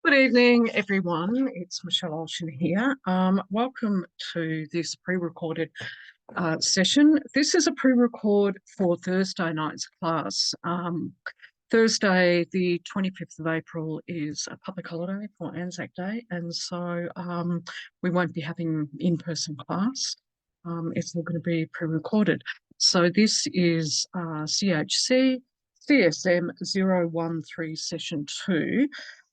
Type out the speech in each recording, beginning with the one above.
Good evening, everyone. It's Michelle Olshan here. Welcome to this pre-recorded session. This is a pre-record for Thursday night's class. Thursday, the 25th of April, is a public holiday for Anzac Day, and so we won't be having in-person class. It's all going to be pre-recorded. So this is CHCCSM013 Session 2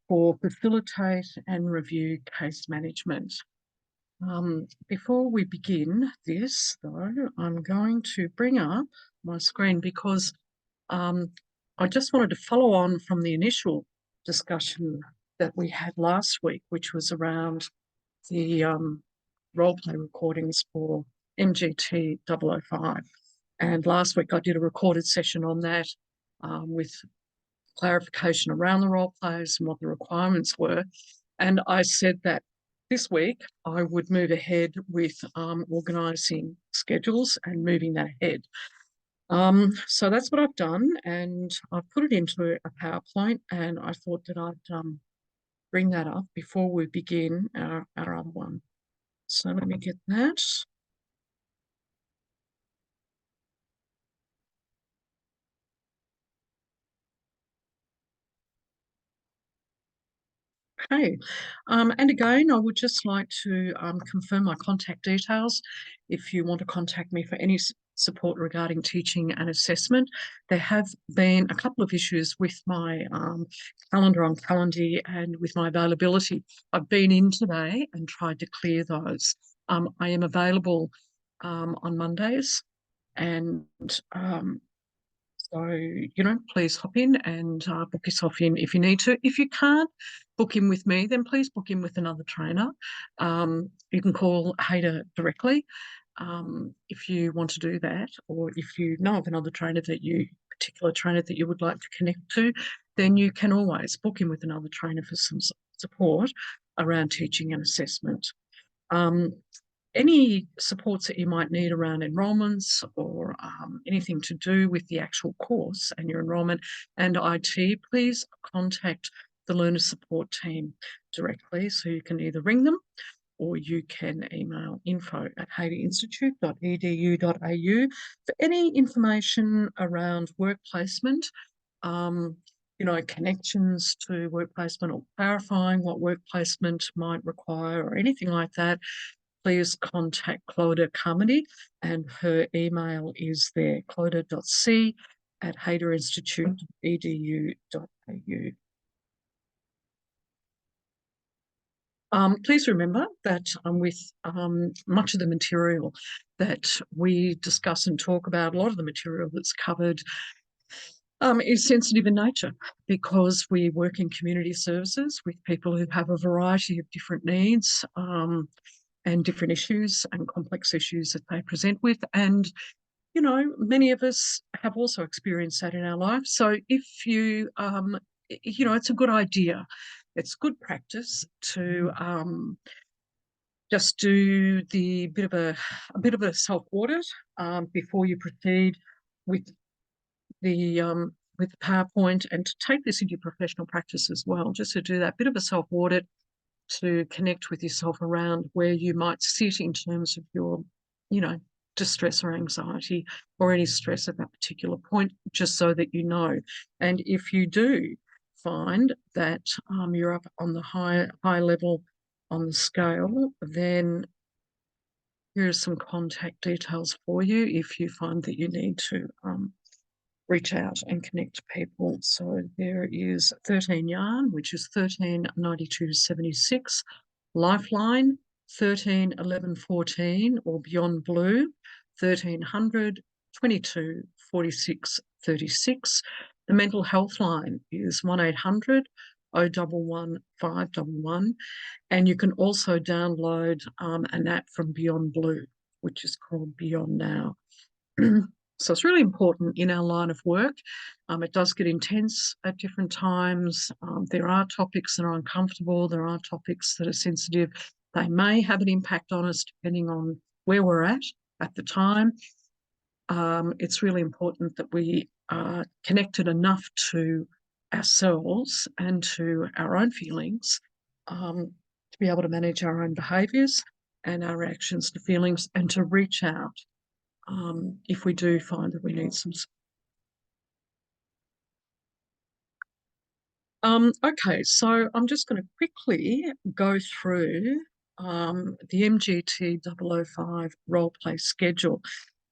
for Facilitate and Review Case Management. Before we begin this, though, I'm going to bring up my screen because I just wanted to follow on from the initial discussion that we had last week, which was around the role play recordings for MGT 005. And last week I did a recorded session on that with clarification around the role plays and what the requirements were. And I said that this week I would move ahead with organising schedules and moving that ahead. So that's what I've done, and I've put it into a PowerPoint, and I thought that I'd bring that up before we begin our other one. So let me get that. Okay, and again, I would just like to confirm my contact details if you want to contact me for any support regarding teaching and assessment. There have been a couple of issues with my calendar on Calendly and with my availability. I've been in today and tried to clear those. I am available on Mondays, and so, please hop in and book yourself in if you need to. If you can't book in with me, then please book in with another trainer. You can call Hader directly if you want to do that, or if you know of another particular trainer that you would like to connect to, then you can always book in with another trainer for some support around teaching and assessment. Any supports that you might need around enrolments or anything to do with the actual course and your enrolment and IT, please contact the learner support team directly. So you can either ring them or you can email info@haderinstitute.edu.au for any information around work placement, connections to work placement or clarifying what work placement might require or anything like that. Please contact Clodagh Carmody, and her email is there, clodagh.c@haderinstitute.edu.au. Please remember that with much of the material that we discuss and talk about, a lot of the material that's covered is sensitive in nature because we work in community services with people who have a variety of different needs and different issues and complex issues that they present with. And, many of us have also experienced that in our life. So if you, it's a good idea. It's good practice to just do a bit of a self-audit before you proceed with the PowerPoint, and to take this into your professional practice as well, just to do that bit of a self-audit, to connect with yourself around where you might sit in terms of your, distress or anxiety or any stress at that particular point, just so that you know. And if you do find that you're up on the high level on the scale, then here are some contact details for you if you find that you need to reach out and connect to people. So there is 13 Yarn, which is 139276, Lifeline 131114, or Beyond Blue 1300 22 46 36. The mental health line is 1800 011 511, and you can also download an app from Beyond Blue, which is called Beyond Now. So it's really important in our line of work. It does get intense at different times. There are topics that are uncomfortable. There are topics that are sensitive. They may have an impact on us depending on where we're at the time. It's really important that we are connected enough to ourselves and to our own feelings, to be able to manage our own behaviours and our reactions to feelings, and to reach out if we do find that we need some support. Okay, so I'm just going to quickly go through the MGT 005 role play schedule,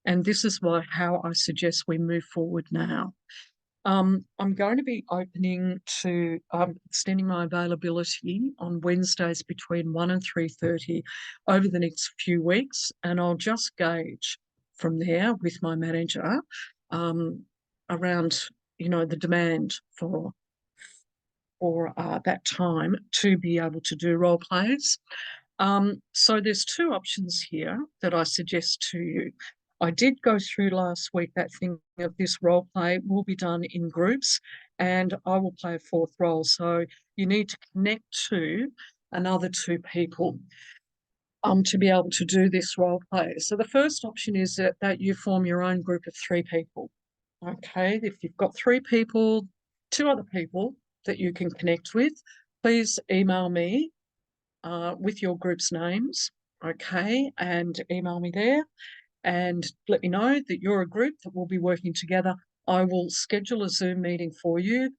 and this is how I suggest we move forward now. I'm going to be extending my availability on Wednesdays between 1 and 3:30 over the next few weeks, and I'll just gauge from there with my manager around, the demand for that time to be able to do role plays. So there's two options here that I suggest to you. I did go through last week that thing of this role play will be done in groups, and I will play a fourth role. So you need to connect to another two people to be able to do this role play. So the first option is that you form your own group of three people. Okay, if you've got three people, two other people that you can connect with, please email me with your group's names, okay, and email me there and let me know that you're a group that will be working together. I will schedule a Zoom meeting for you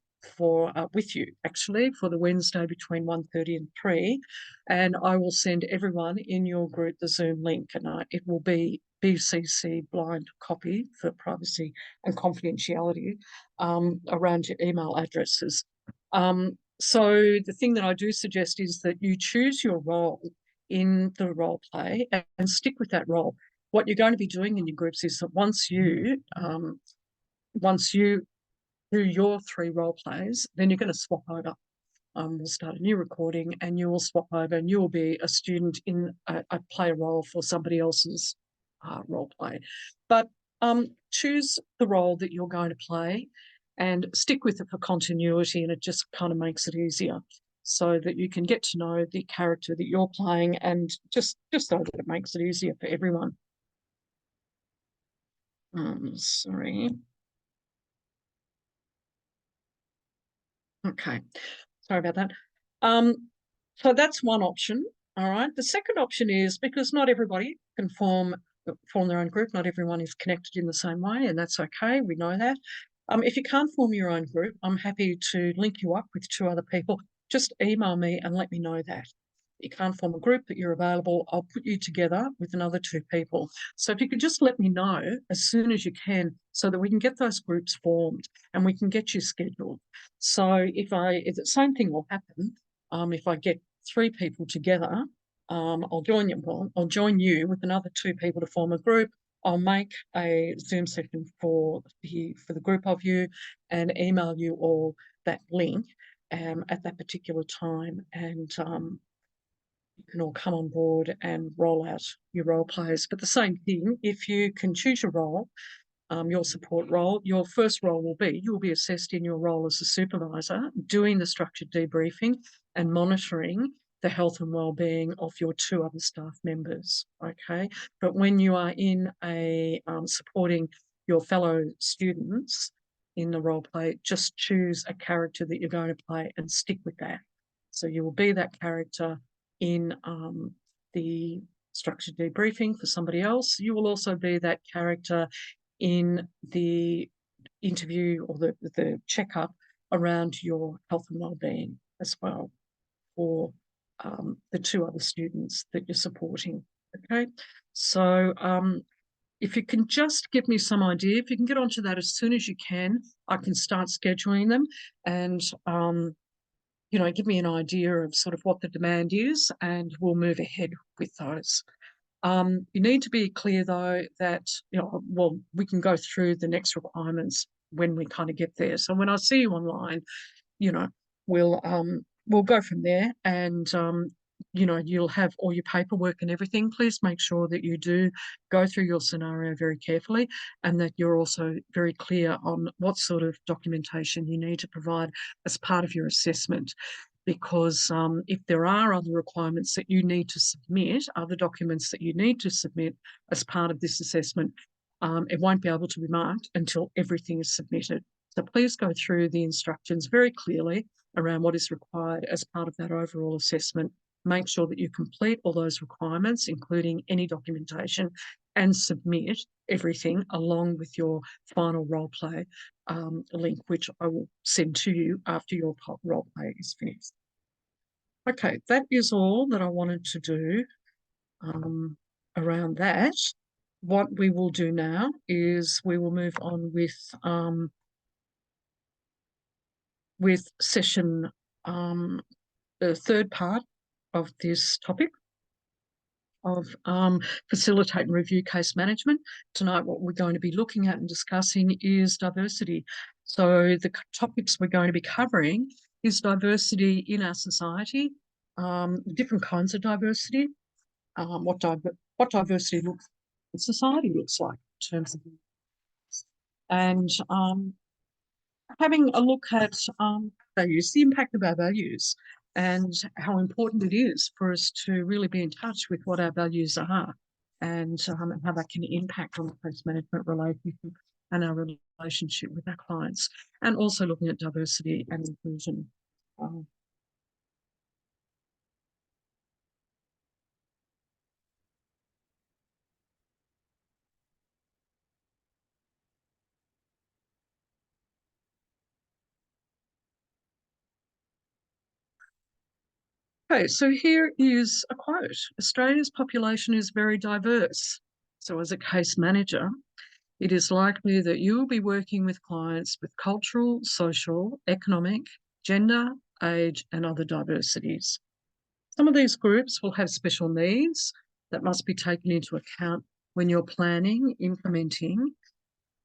with you actually for the Wednesday between 1:30 and 3, and I will send everyone in your group the Zoom link, and it will be BCC blind copy for privacy and confidentiality around your email addresses. So the thing that I do suggest is that you choose your role in the role play and stick with that role. What you're going to be doing in your groups is that once you do your three role plays, then you're going to swap over. We'll start a new recording and you will swap over and you will be a student in a play role for somebody else's role play. But choose the role that you're going to play and stick with it for continuity, and it just kind of makes it easier so that you can get to know the character that you're playing, and just so that it makes it easier for everyone. Sorry. Okay, sorry about that. So that's one option. All right. The second option is, because not everybody can form their own group. Not everyone is connected in the same way, and that's okay. We know that. If you can't form your own group, I'm happy to link you up with two other people. Just email me and let me know that. You can't form a group, but you're available. I'll put you together with another two people. So if you could just let me know as soon as you can so that we can get those groups formed and we can get you scheduled. So if the same thing will happen, if I get three people together, I'll join you with another two people to form a group. I'll make a Zoom session for the group of you and email you all that link at that particular time, and you can all come on board and roll out your role plays. But the same thing, if you can choose your role, your support role, your first role will be, you'll be assessed in your role as a supervisor, doing the structured debriefing and monitoring the health and well-being of your two other staff members, okay? But when you are in supporting your fellow students in the role play, just choose a character that you're going to play and stick with that. So you will be that character in the structured debriefing for somebody else. You will also be that character in the interview or the checkup around your health and well-being as well for the two other students that you're supporting. Okay, so if you can just give me some idea, if you can get onto that as soon as you can, I can start scheduling them, and give me an idea of sort of what the demand is, and we'll move ahead with those. You need to be clear, though, that, we can go through the next requirements when we kind of get there. So when I see you online, we'll go from there, and you'll have all your paperwork and everything. Please make sure that you do go through your scenario very carefully, and that you're also very clear on what sort of documentation you need to provide as part of your assessment. Because if there are other requirements that you need to submit, other documents that you need to submit as part of this assessment, it won't be able to be marked until everything is submitted. So please go through the instructions very clearly around what is required as part of that overall assessment. Make sure that you complete all those requirements, including any documentation, and submit everything along with your final role play link, which I will send to you after your role play is finished. Okay, that is all that I wanted to do around that. What we will do now is we will move on with session, the third part of this topic of facilitate and review case management. Tonight, what we're going to be looking at and discussing is diversity. So the topics we're going to be covering is diversity in our society, different kinds of diversity, what diversity in society looks like in terms of, and having a look at values, the impact of our values, and how important it is for us to really be in touch with what our values are, and how that can impact on the case management relationship and our relationship with our clients, and also looking at diversity and inclusion. Okay, so here is a quote. Australia's population is very diverse. So as a case manager, it is likely that you will be working with clients with cultural, social, economic, gender, age, and other diversities. Some of these groups will have special needs that must be taken into account when you're planning, implementing,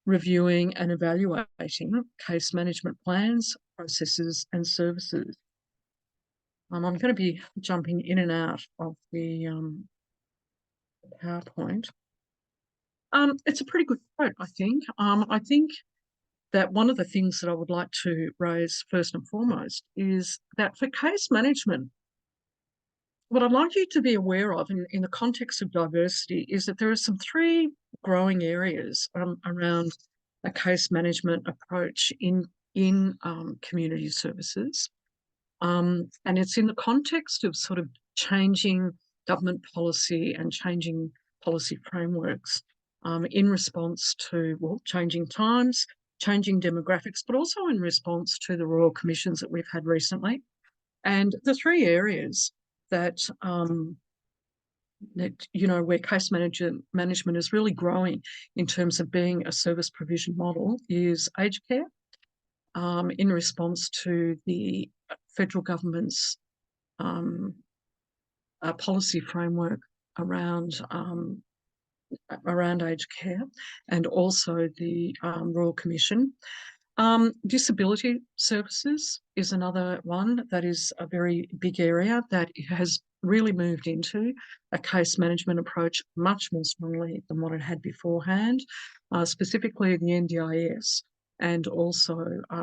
reviewing, and evaluating case management plans, processes, and services. I'm going to be jumping in and out of the PowerPoint. It's a pretty good quote, I think. I think that one of the things that I would like to raise first and foremost is that for case management, what I'd like you to be aware of in the context of diversity is that there are some three growing areas around a case management approach in community services. And it's in the context of sort of changing government policy and changing policy frameworks in response to, well, changing times, changing demographics, but also in response to the royal commissions that we've had recently. And the three areas that, where case management is really growing in terms of being a service provision model is aged care, in response to the federal government's policy framework around aged care, and also the Royal Commission. Disability services is another one that is a very big area that has really moved into a case management approach much more strongly than what it had beforehand, specifically the NDIS. And also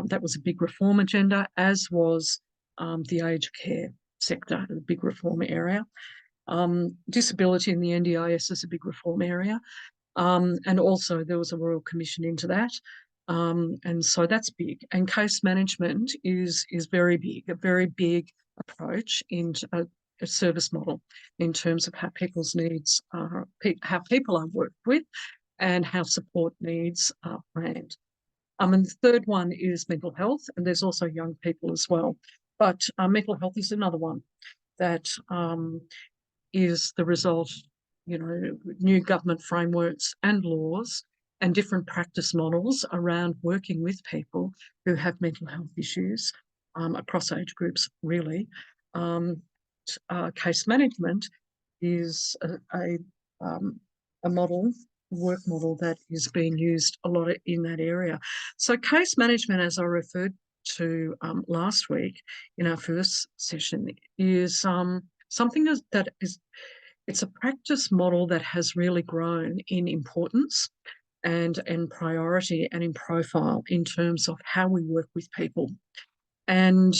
that was a big reform agenda, as was the aged care sector, a big reform area. Disability in the NDIS is a big reform area. And also there was a Royal Commission into that. And so that's big. And case management is very big, a very big approach into a service model in terms of how people's needs are, how people are worked with, and how support needs are planned. And the third one is mental health, and there's also young people as well. But mental health is another one that is the result, new government frameworks and laws and different practice models around working with people who have mental health issues across age groups, really. Case management is a work model that is being used a lot in that area. So case management, as I referred to last week in our first session, is something that is, it's a practice model that has really grown in importance and priority and in profile in terms of how we work with people. And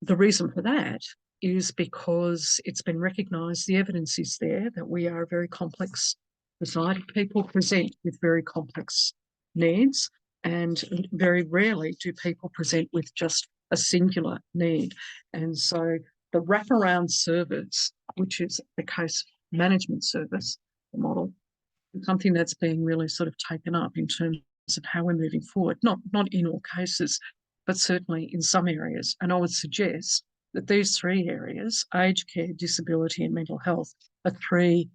the reason for that is because it's been recognised, the evidence is there, that we are a very complex society. People present with very complex needs And very rarely do people present with just a singular need. And so the wraparound service, which is the case management service, the model, is something that's being really sort of taken up in terms of how we're moving forward, not in all cases, but certainly in some areas. And I would suggest that these three areas, aged care, disability and mental health, are three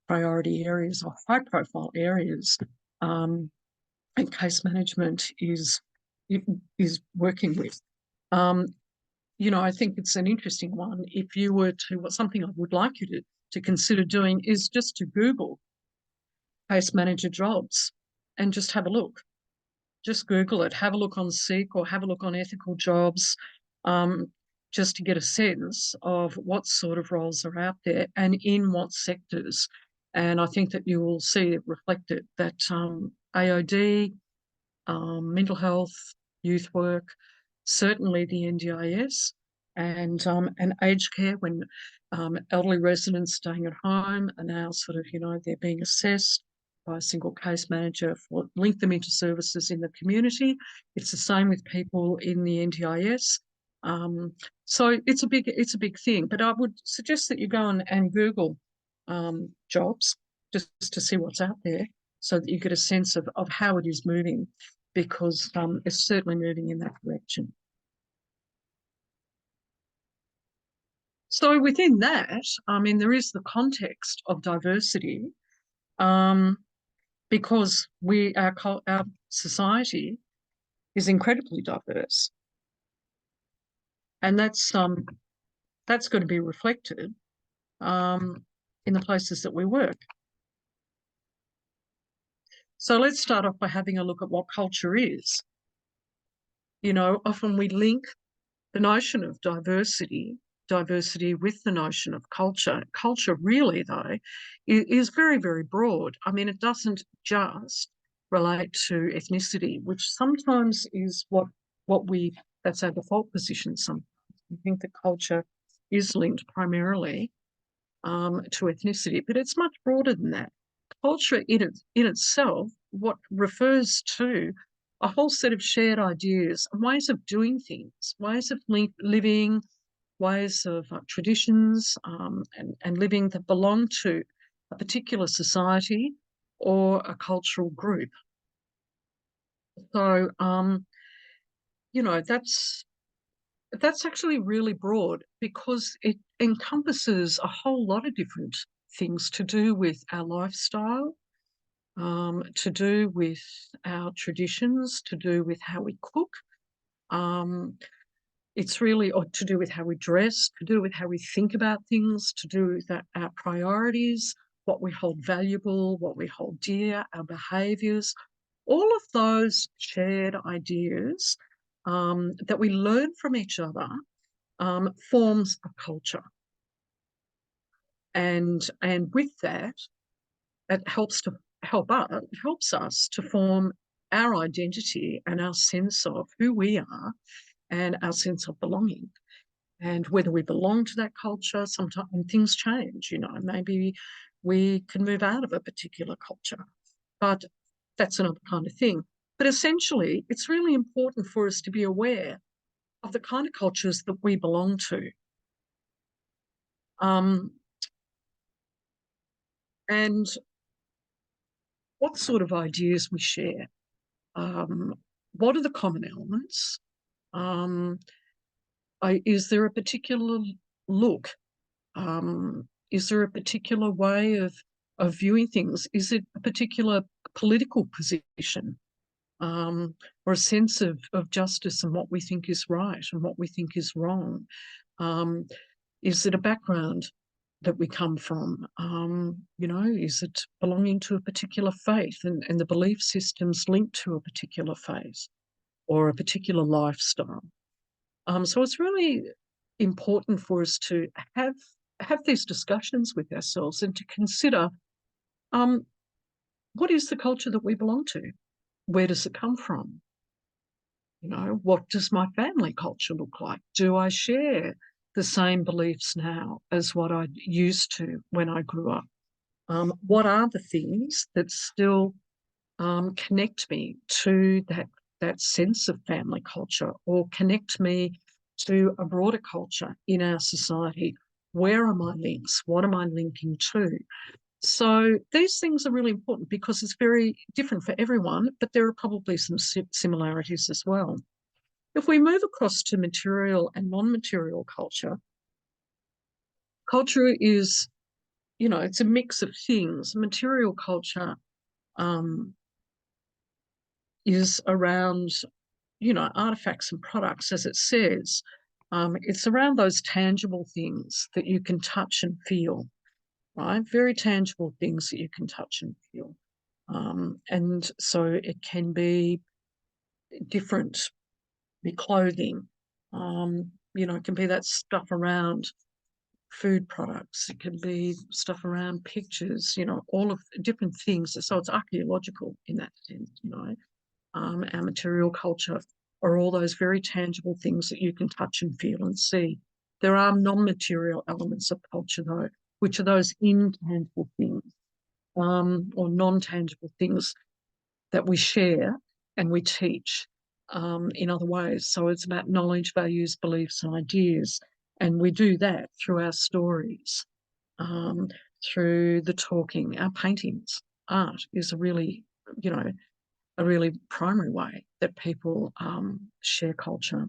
priority areas or high profile areas, and case management is working with. I think it's an interesting one. If you were to, something I would like you to consider doing is just to Google case manager jobs and just have a look. Just Google it, have a look on Seek or have a look on ethical jobs, just to get a sense of what sort of roles are out there and in what sectors. And I think that you will see it reflected that AOD, mental health, youth work, certainly the NDIS, and aged care when elderly residents staying at home are now sort of, they're being assessed by a single case manager for link them into services in the community. It's the same with people in the NDIS. So it's a big thing. But I would suggest that you go and Google jobs just to see what's out there, so that you get a sense of how it is moving, because it's certainly moving in that direction. So within that, I mean, there is the context of diversity, because our society is incredibly diverse, and that's going to be reflected in the places that we work. So let's start off by having a look at what culture is. Often we link the notion of diversity with the notion of culture. Culture really, though, is very, very broad. I mean, it doesn't just relate to ethnicity, which sometimes is that's our default position. Sometimes we think that culture is linked primarily to ethnicity, but it's much broader than that. Culture in itself, what refers to a whole set of shared ideas and ways of doing things, ways of living, ways of traditions and living that belong to a particular society or a cultural group. So, that's actually really broad, because it encompasses a whole lot of different things to do with our lifestyle, to do with our traditions, to do with how we cook. It's really to do with how we dress, to do with how we think about things, to do with our priorities, what we hold valuable, what we hold dear, our behaviours. All of those shared ideas that we learn from each other forms a culture. And with that, it helps us to form our identity and our sense of who we are and our sense of belonging. And whether we belong to that culture, sometimes things change, maybe we can move out of a particular culture, but that's another kind of thing. But essentially, it's really important for us to be aware of the kind of cultures that we belong to. And what sort of ideas we share. What are the common elements? Is there a particular look? Is there a particular way of viewing things? Is it a particular political position, or a sense of justice and what we think is right and what we think is wrong? Is it a background that we come from? Is it belonging to a particular faith and the belief systems linked to a particular faith or a particular lifestyle? So it's really important for us to have these discussions with ourselves and to consider what is the culture that we belong to? Where does it come from? What does my family culture look like? Do I share the same beliefs now as what I used to when I grew up? What are the things that still connect me to that sense of family culture, or connect me to a broader culture in our society. Where are my links? What am I linking to? So these things are really important because it's very different for everyone, but there are probably some similarities as well. If we move across to material and non-material culture, culture is, it's a mix of things. Material culture is around, artifacts and products, as it says. It's around those tangible things that you can touch and feel, right? Very tangible things that you can touch and feel. And so it can be different, be clothing, it can be that stuff around food products, it can be stuff around pictures, all of different things. So it's archaeological in that sense, our material culture are all those very tangible things that you can touch and feel and see. There are non-material elements of culture, though, which are those intangible things, or non-tangible things that we share and we teach in other ways. So it's about knowledge, values, beliefs, and ideas. And we do that through our stories, um, through the talking, our paintings. Art is a really primary way that people share culture.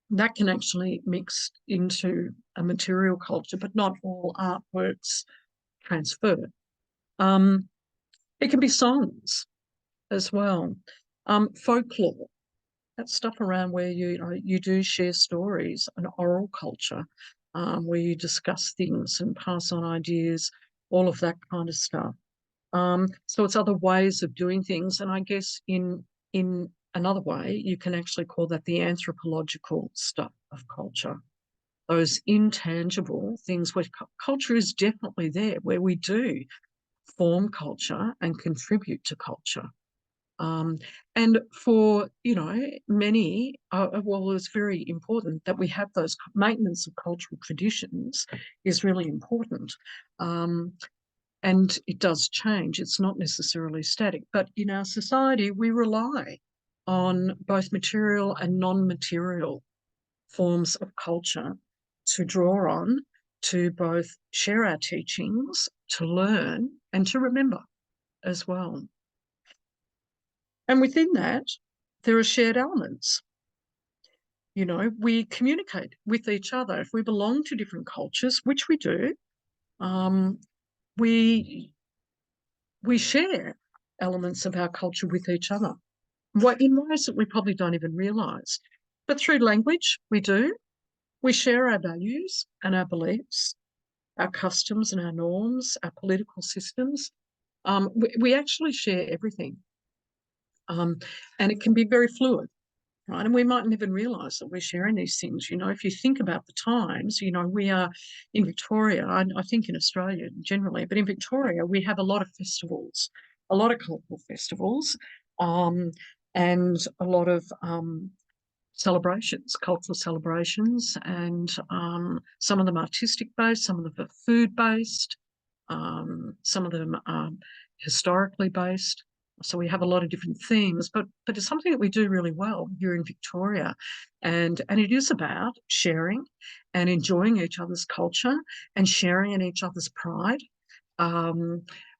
That can actually mix into a material culture, but not all artworks transfer. It can be songs as well. Folklore, that stuff around where you do share stories, an oral culture, where you discuss things and pass on ideas, all of that kind of stuff. So it's other ways of doing things, and I guess in another way, you can actually call that the anthropological stuff of culture. Those intangible things where culture is definitely there, where we do form culture and contribute to culture. And for, many, it's very important that we have those maintenance of cultural traditions is really important. And it does change. It's not necessarily static. But in our society, we rely on both material and non-material forms of culture to draw on, to both share our teachings, to learn, and to remember as well. And within that, there are shared elements. We communicate with each other. If we belong to different cultures, which we do, we share elements of our culture with each other, in ways that we probably don't even realise. But through language, we do. We share our values and our beliefs, our customs and our norms, our political systems. We actually share everything. And it can be very fluid, right? And we mightn't even realise that we're sharing these things. If you think about the times, we are in Victoria, I think in Australia generally, but in Victoria, we have a lot of festivals, a lot of cultural festivals, and a lot of celebrations, cultural celebrations, and some of them artistic based, some of them are food based, some of them are historically based. So we have a lot of different themes, but it's something that we do really well here in Victoria, and it is about sharing and enjoying each other's culture and sharing in each other's pride.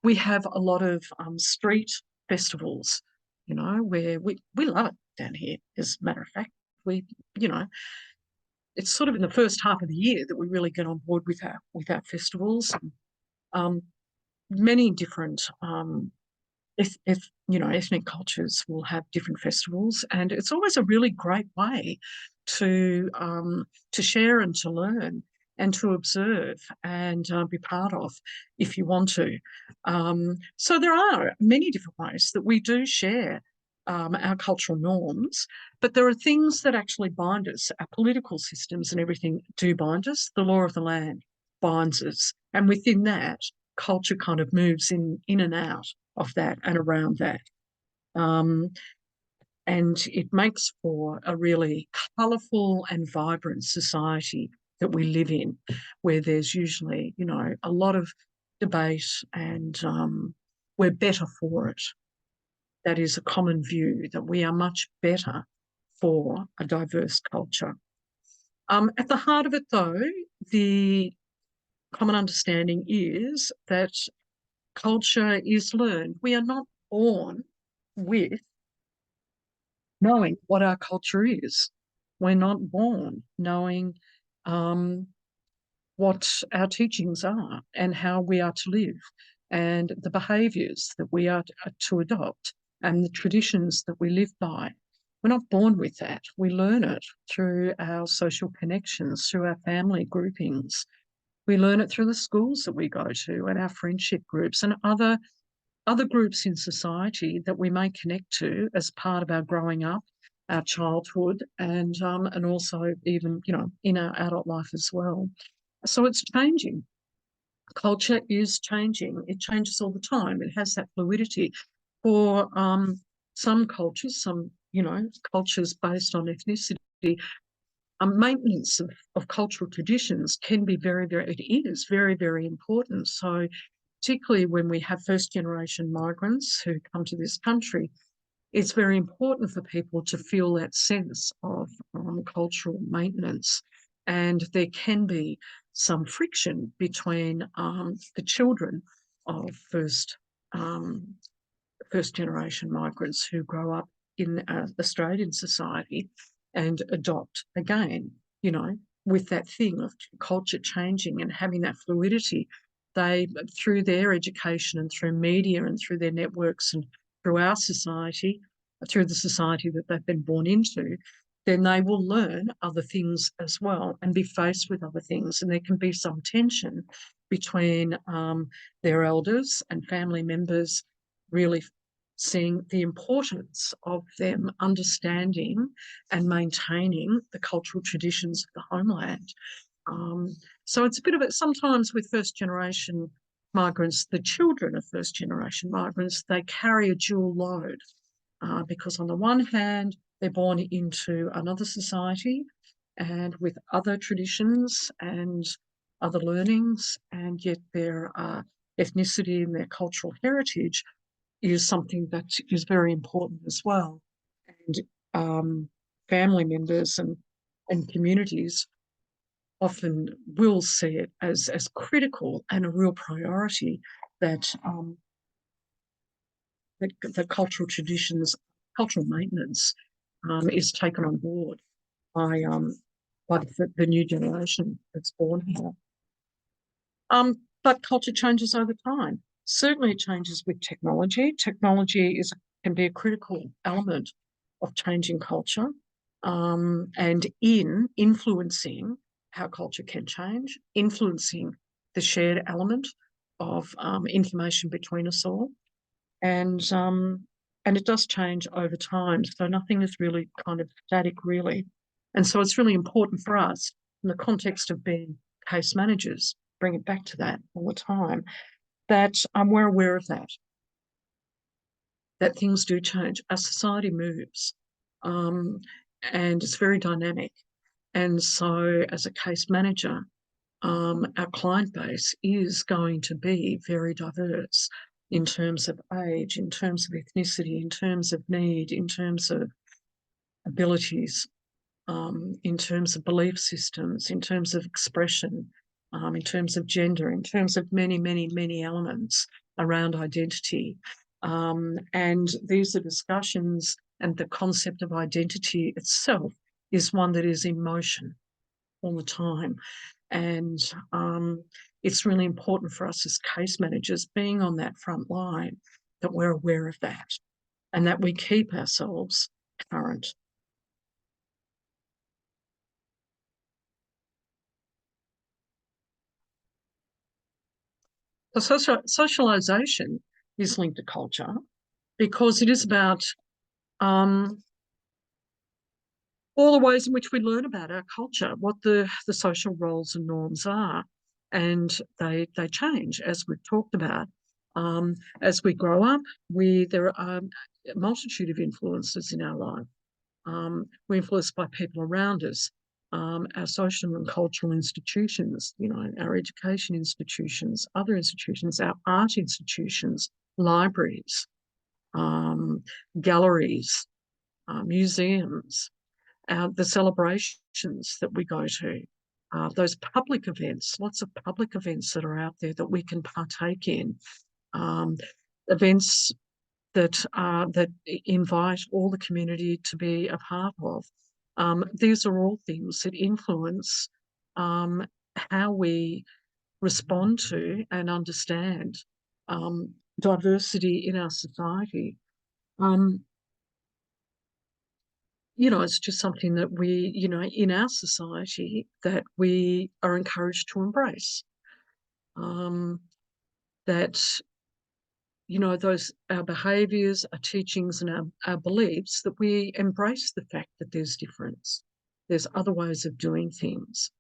We have a lot of street festivals, where we love it down here. As a matter of fact, we, it's sort of in the first half of the year that we really get on board with our festivals. Many different ethnic cultures will have different festivals, and it's always a really great way to share and to learn and to observe and be part of if you want to. So there are many different ways that we do share our cultural norms, but there are things that actually bind us. Our political systems and everything do bind us. The law of the land binds us, and within that, culture kind of moves in and out of that and around that. And it makes for a really colourful and vibrant society that we live in, where there's usually, a lot of debate, and we're better for it. that is a common view, that we are much better for a diverse culture. At the heart of it, though, the common understanding is that culture is learned. We are not born with knowing what our culture is. We're not born knowing what our teachings are and how we are to live and the behaviours that we are to adopt and the traditions that we live by. We're not born with that. We learn it through our social connections, through our family groupings. We learn it through the schools that we go to and our friendship groups and other groups in society that we may connect to as part of our growing up, our childhood, and also even, you know, in our adult life as well. So it's changing. Culture is changing. It changes all the time. It has that fluidity. For some cultures, cultures based on ethnicity, maintenance of cultural traditions can be it is very, very important. So particularly when we have first-generation migrants who come to this country, it's very important for people to feel that sense of cultural maintenance. And there can be some friction between the children of first-generation migrants who grow up in Australian society and adopt again, you know, with that thing of culture changing and having that fluidity. They, through their education and through media and through their networks and through our society, through the society that they've been born into, then they will learn other things as well and be faced with other things. And there can be some tension between their elders and family members really seeing the importance of them understanding and maintaining the cultural traditions of the homeland. So it's a bit of it. Sometimes with first-generation migrants, the children of first-generation migrants, they carry a dual load because on the one hand, they're born into another society and with other traditions and other learnings, and yet their ethnicity and their cultural heritage is something that is very important as well. And family members and communities often will see it as critical and a real priority that that cultural traditions, cultural maintenance is taken on board by the new generation that's born here. But culture changes over time. Certainly it changes with technology. Technology can be a critical element of changing culture and in influencing how culture can change, influencing the shared element of information between us all. And it does change over time. So nothing is really kind of static, really. And so it's really important for us in the context of being case managers, bring it back to that all the time, that we're aware of that things do change. Our society moves and it's very dynamic. And so as a case manager, our client base is going to be very diverse in terms of age, in terms of ethnicity, in terms of need, in terms of abilities, in terms of belief systems, in terms of expression, in terms of gender, in terms of many, many, many elements around identity. And these are discussions, and the concept of identity itself is one that is in motion all the time. And it's really important for us as case managers being on that front line that we're aware of that and that we keep ourselves current. So socialisation is linked to culture because it is about all the ways in which we learn about our culture, what the social roles and norms are. And they change, as we've talked about. As we grow up, there are a multitude of influences in our life. We're influenced by people around us, our social and cultural institutions, you know, our education institutions, other institutions, our art institutions, libraries, galleries, museums, the celebrations that we go to, those public events, lots of public events that are out there that we can partake in, events that invite all the community to be a part of. These are all things that influence how we respond to and understand diversity in our society. It's just something that we, in our society, that we are encouraged to embrace. That, those our behaviours, our teachings, and our beliefs, that we embrace the fact that there's difference. There's other ways of doing things,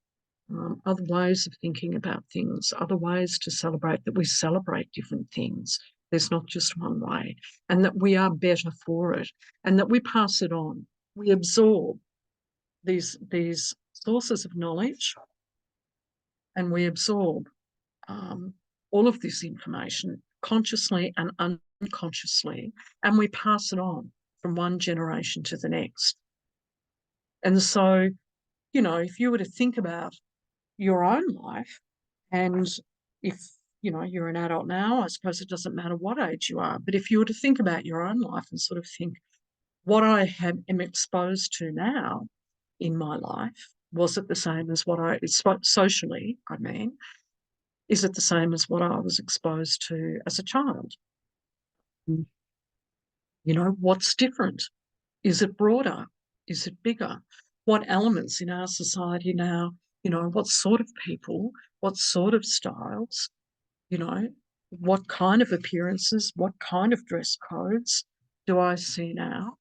other ways of thinking about things, other ways to celebrate, that we celebrate different things. There's not just one way, and that we are better for it, and that we pass it on. We absorb these sources of knowledge, and we absorb all of this information consciously and unconsciously, and we pass it on from one generation to the next. And so, if you were to think about your own life, and if you're an adult now, I suppose it doesn't matter what age you are, but if you were to think about your own life and sort of think, what I am exposed to now in my life, was it the same as what socially, is it the same as what I was exposed to as a child? What's different? Is it broader? Is it bigger? What elements in our society now, what sort of people, what sort of styles, what kind of appearances, what kind of dress codes do I see now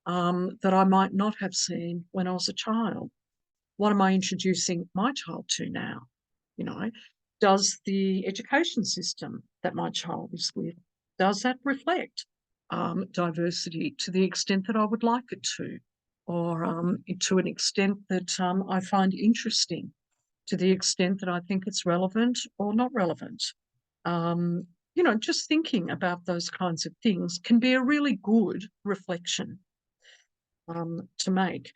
that I might not have seen when I was a child? What am I introducing my child to now? Does the education system that my child is with, does that reflect diversity to the extent that I would like it to, or to an extent that I find interesting, to the extent that I think it's relevant or not relevant? Just thinking about those kinds of things can be a really good reflection to make,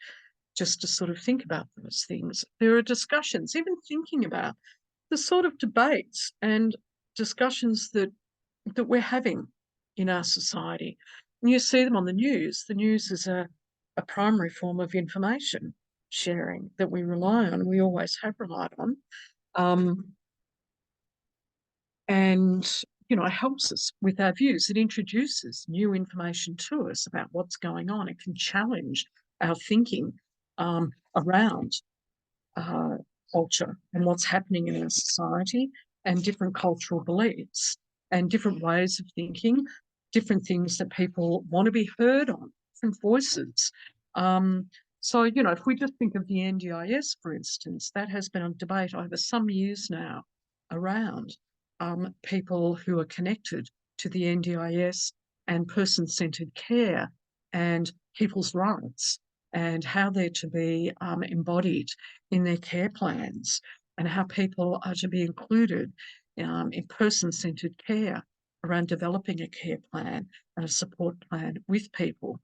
just to sort of think about those things. There are discussions, even thinking about the sort of debates and discussions that we're having in our society. And you see them on the news. The news is a primary form of information sharing that we rely on, we always have relied on. And it helps us with our views. It introduces new information to us about what's going on. It can challenge our thinking around culture and what's happening in our society, and different cultural beliefs and different ways of thinking, different things that people want to be heard on, different voices. So, if we just think of the NDIS, for instance, that has been a debate over some years now around people who are connected to the NDIS and person-centred care and people's rights, and how they're to be embodied in their care plans, and how people are to be included in person-centred care around developing a care plan and a support plan with people.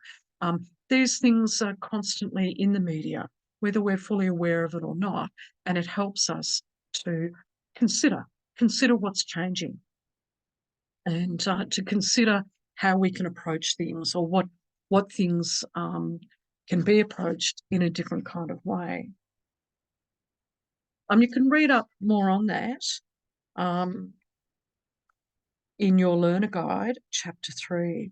These things are constantly in the media, whether we're fully aware of it or not, and it helps us to consider what's changing, and to consider how we can approach things, or what things can be approached in a different kind of way. You can read up more on that in your learner guide, chapter 3.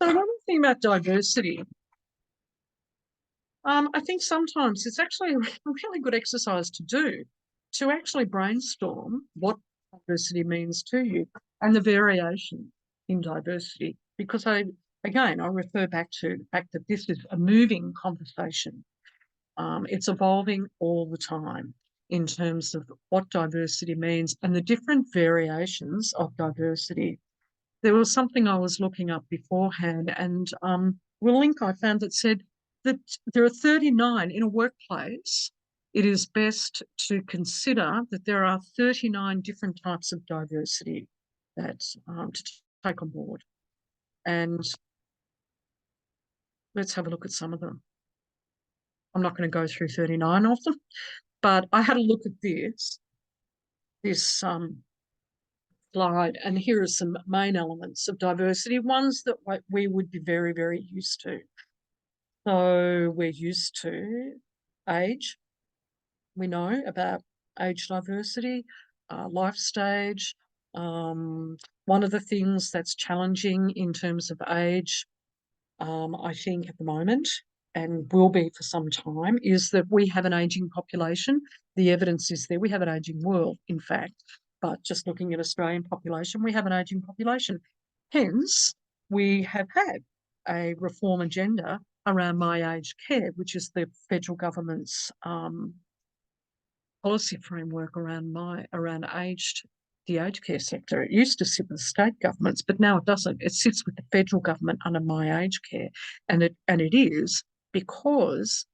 So when we think about diversity, I think sometimes it's actually a really good exercise to do, to actually brainstorm what diversity means to you and the variation in diversity. Because I refer back to the fact that this is a moving conversation. It's evolving all the time in terms of what diversity means and the different variations of diversity. there was something I was looking up beforehand, and a link I found that said that there are 39 in a workplace. It is best to consider that there are 39 different types of diversity that to take on board. And let's have a look at some of them. I'm not going to go through 39 of them, but I had a look at this slide, and here are some main elements of diversity, ones that we would be very, very used to. So we're used to age. We know about age diversity, life stage. One of the things that's challenging in terms of age, I think at the moment, and will be for some time, is that we have an ageing population. The evidence is there. We have an ageing world, in fact, but just looking at Australian population, we have an ageing population. Hence, we have had a reform agenda around my aged care, which is the federal government's policy framework around the aged care sector. It used to sit with state governments, but now it doesn't. It sits with the federal government under my aged care, and it is because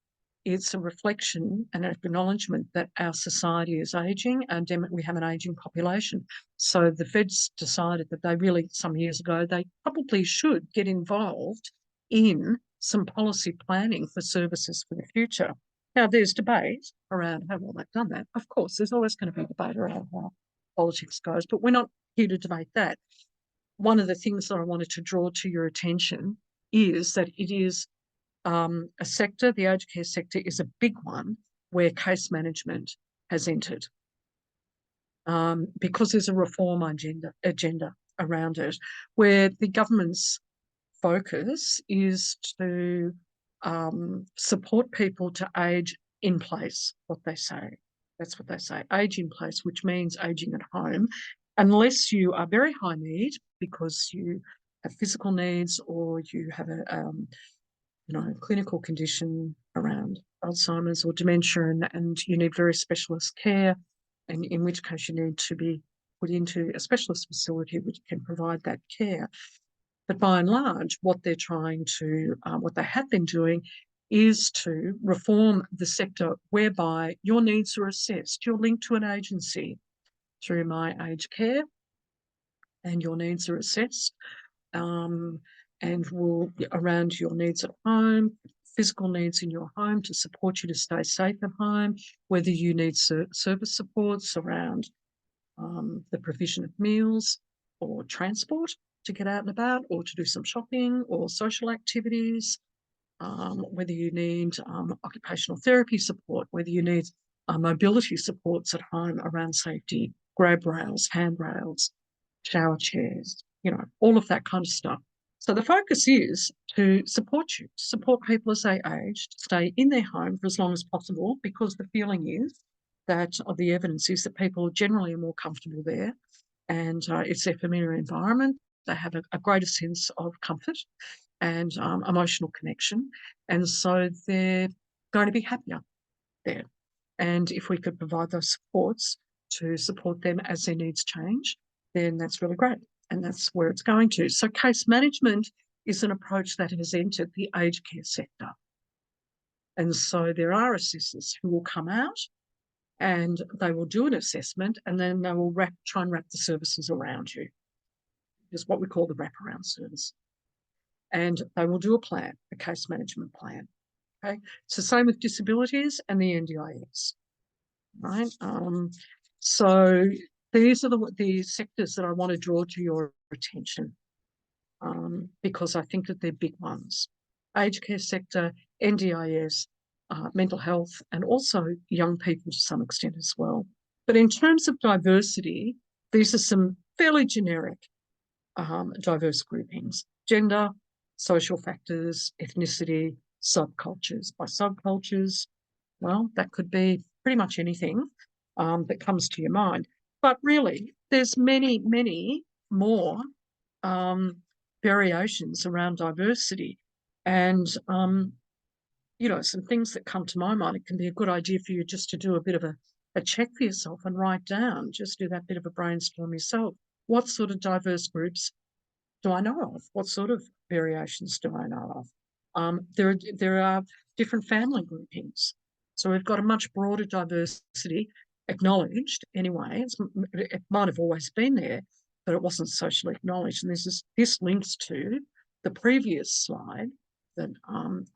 it's a reflection and an acknowledgement that our society is ageing and we have an ageing population. So the feds decided that they really, some years ago, they probably should get involved in some policy planning for services for the future. Now, there's debate around how well they've done that. Of course, there's always going to be debate around how politics goes, but we're not here to debate that. One of the things that I wanted to draw to your attention is that it is a sector, the aged care sector is a big one where case management has entered because there's a reform agenda around it, where the government's focus is to support people to age in place, what they say. That's what they say, age in place, which means aging at home, unless you are very high need because you have physical needs or you have a clinical condition around Alzheimer's or dementia, and you need very specialist care, and in which case you need to be put into a specialist facility which can provide that care. But by and large, what they have been doing is to reform the sector whereby your needs are assessed. You're linked to an agency through My Aged Care, and your needs are assessed and will around your needs at home, physical needs in your home to support you to stay safe at home, whether you need service supports around the provision of meals or transport to get out and about or to do some shopping or social activities, whether you need occupational therapy support, whether you need mobility supports at home around safety, grab rails, handrails, shower chairs, all of that kind of stuff. So the focus is to support people as they age, to stay in their home for as long as possible, because the feeling is that, the evidence is that people generally are more comfortable there, and it's their familiar environment. They have a greater sense of comfort and emotional connection, and so they're going to be happier there. And if we could provide those supports to support them as their needs change, then that's really great. And that's where it's going to. So case management is an approach that has entered the aged care sector. And so there are assessors who will come out and they will do an assessment, and then they will try and wrap the services around you. It's what we call the wraparound service. And they will do a case management plan. Okay, it's the same with disabilities and the NDIS, right? So these are the sectors that I want to draw to your attention, because I think that they're big ones. Aged care sector, NDIS, mental health, and also young people to some extent as well. But in terms of diversity, these are some fairly generic diverse groupings: gender, social factors, ethnicity, subcultures. By subcultures, well, that could be pretty much anything that comes to your mind. But really, there's many, many more variations around diversity. And, some things that come to my mind, it can be a good idea for you just to do a bit of a check for yourself and write down, just do that bit of a brainstorm yourself. What sort of diverse groups do I know of? What sort of variations do I know of? There are different family groupings. So we've got a much broader diversity acknowledged anyway. It might have always been there, but it wasn't socially acknowledged. And this links to the previous slide that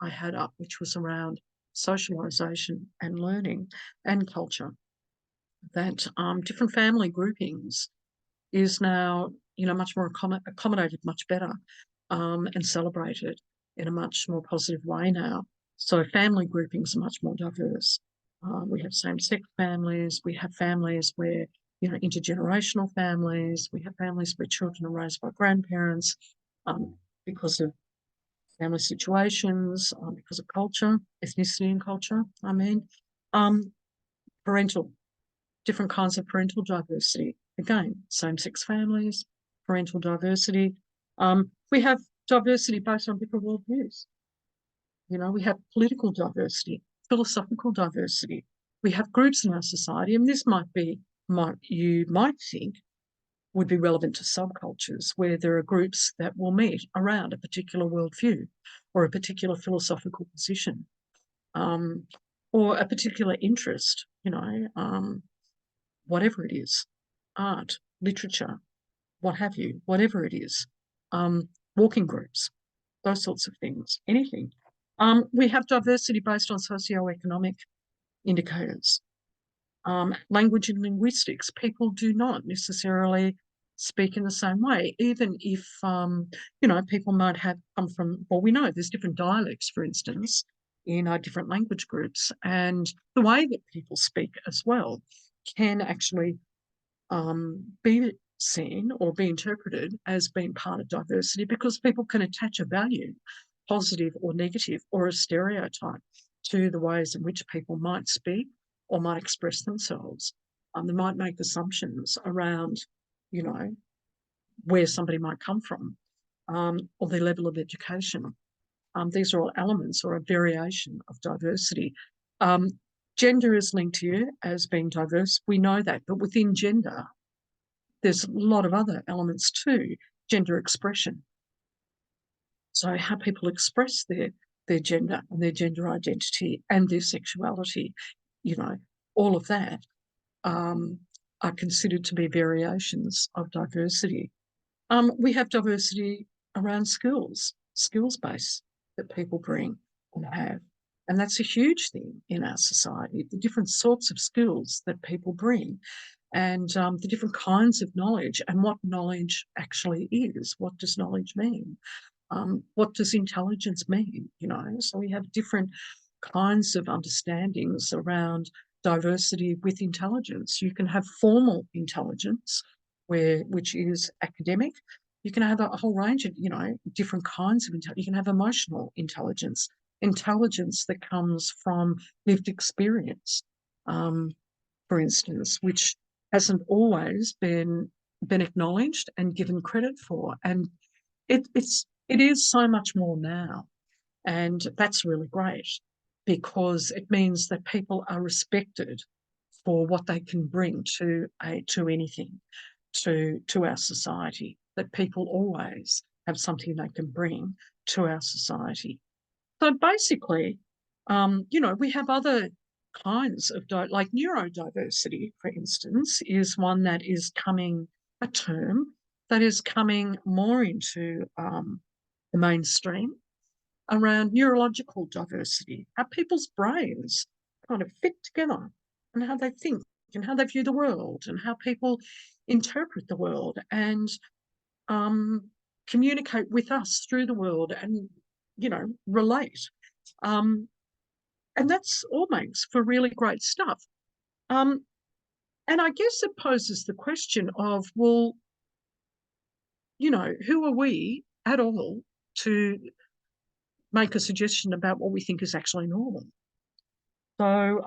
I had up, which was around socialisation and learning and culture, that different family groupings is now, much more accommodated, much better, and celebrated in a much more positive way now. So family groupings are much more diverse. We have same-sex families. We have families where, intergenerational families. We have families where children are raised by grandparents because of family situations, because of culture, ethnicity and culture, um, parental different kinds of parental diversity. Again, same-sex families, parental diversity. We have diversity based on different worldviews. We have political diversity, philosophical diversity. We have groups in our society, and this you might think would be relevant to subcultures where there are groups that will meet around a particular worldview or a particular philosophical position, or a particular interest, whatever it is, art, literature, what have you, whatever it is, walking groups, those sorts of things, anything. We have diversity based on socioeconomic indicators. Language and linguistics, people do not necessarily speak in the same way, even if, people might have come from, well, we know there's different dialects, for instance, in our different language groups, and the way that people speak as well can actually be seen or be interpreted as being part of diversity, because people can attach a value, positive or negative, or a stereotype to the ways in which people might speak or might express themselves. They might make assumptions around, where somebody might come from, or their level of education. These are all elements or a variation of diversity. Gender is linked here as being diverse. We know that, but within gender, there's a lot of other elements too. Gender expression. So how people express their gender and their gender identity and their sexuality, all of that are considered to be variations of diversity. We have diversity around skills base that people bring and have. And that's a huge thing in our society, the different sorts of skills that people bring, and the different kinds of knowledge, and what knowledge actually is. What does knowledge mean? What does intelligence mean? So we have different kinds of understandings around diversity with intelligence. You can have formal intelligence, which is academic. You can have a whole range of, different kinds of intelligence. You can have emotional intelligence that comes from lived experience, for instance, which hasn't always been acknowledged and given credit for. And it is so much more now. And that's really great, because it means that people are respected for what they can bring to anything, to our society, that people always have something they can bring to our society. So basically, we have other kinds of, like neurodiversity, for instance, is one that is a term that is coming more into the mainstream, around neurological diversity, how people's brains kind of fit together, and how they think and how they view the world, and how people interpret the world and communicate with us through the world, and, relate. And that's all makes for really great stuff. And I guess it poses the question of, well, who are we at all to make a suggestion about what we think is actually normal? So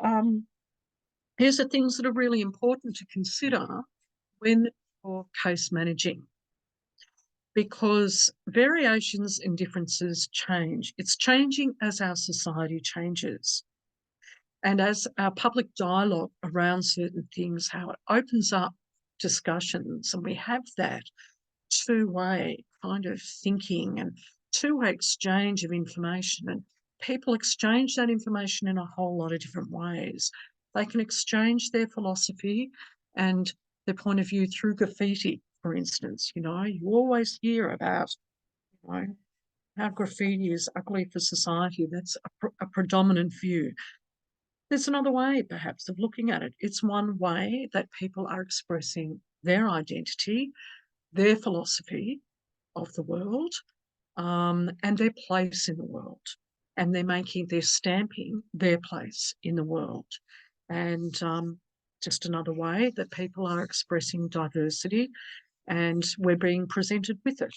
here's the things that are really important to consider when you're case managing, because variations and differences change. It's changing as our society changes. And as our public dialogue around certain things, how it opens up discussions, and we have that two-way kind of thinking and two-way exchange of information. And people exchange that information in a whole lot of different ways. They can exchange their philosophy and their point of view through graffiti, for instance. You always hear about, how graffiti is ugly for society. That's a predominant view. There's another way, perhaps, of looking at it. It's one way that people are expressing their identity, their philosophy of the world, and their place in the world. And they're stamping their place in the world. And just another way that people are expressing diversity, and we're being presented with it.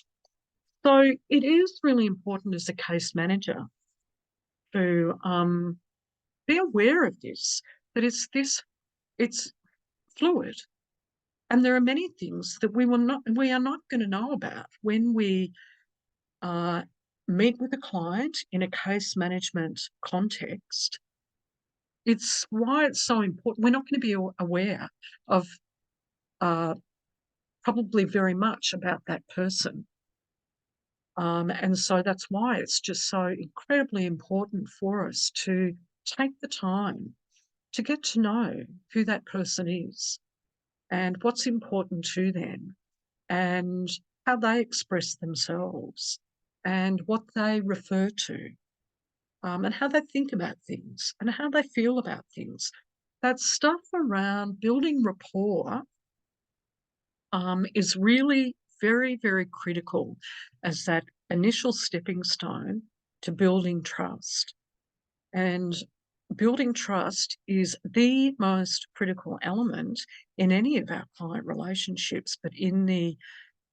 So it is really important as a case manager to be aware of this, that it's fluid. And there are many things that we are not going to know about when we meet with a client in a case management context. It's why it's so important. We're not going to be aware of probably very much about that person. And so that's why it's just so incredibly important for us to take the time to get to know who that person is and what's important to them and how they express themselves and what they refer to, and how they think about things and how they feel about things. That stuff around building rapport is really very, very critical as that initial stepping stone to building trust. And building trust is the most critical element in any of our client relationships, but in the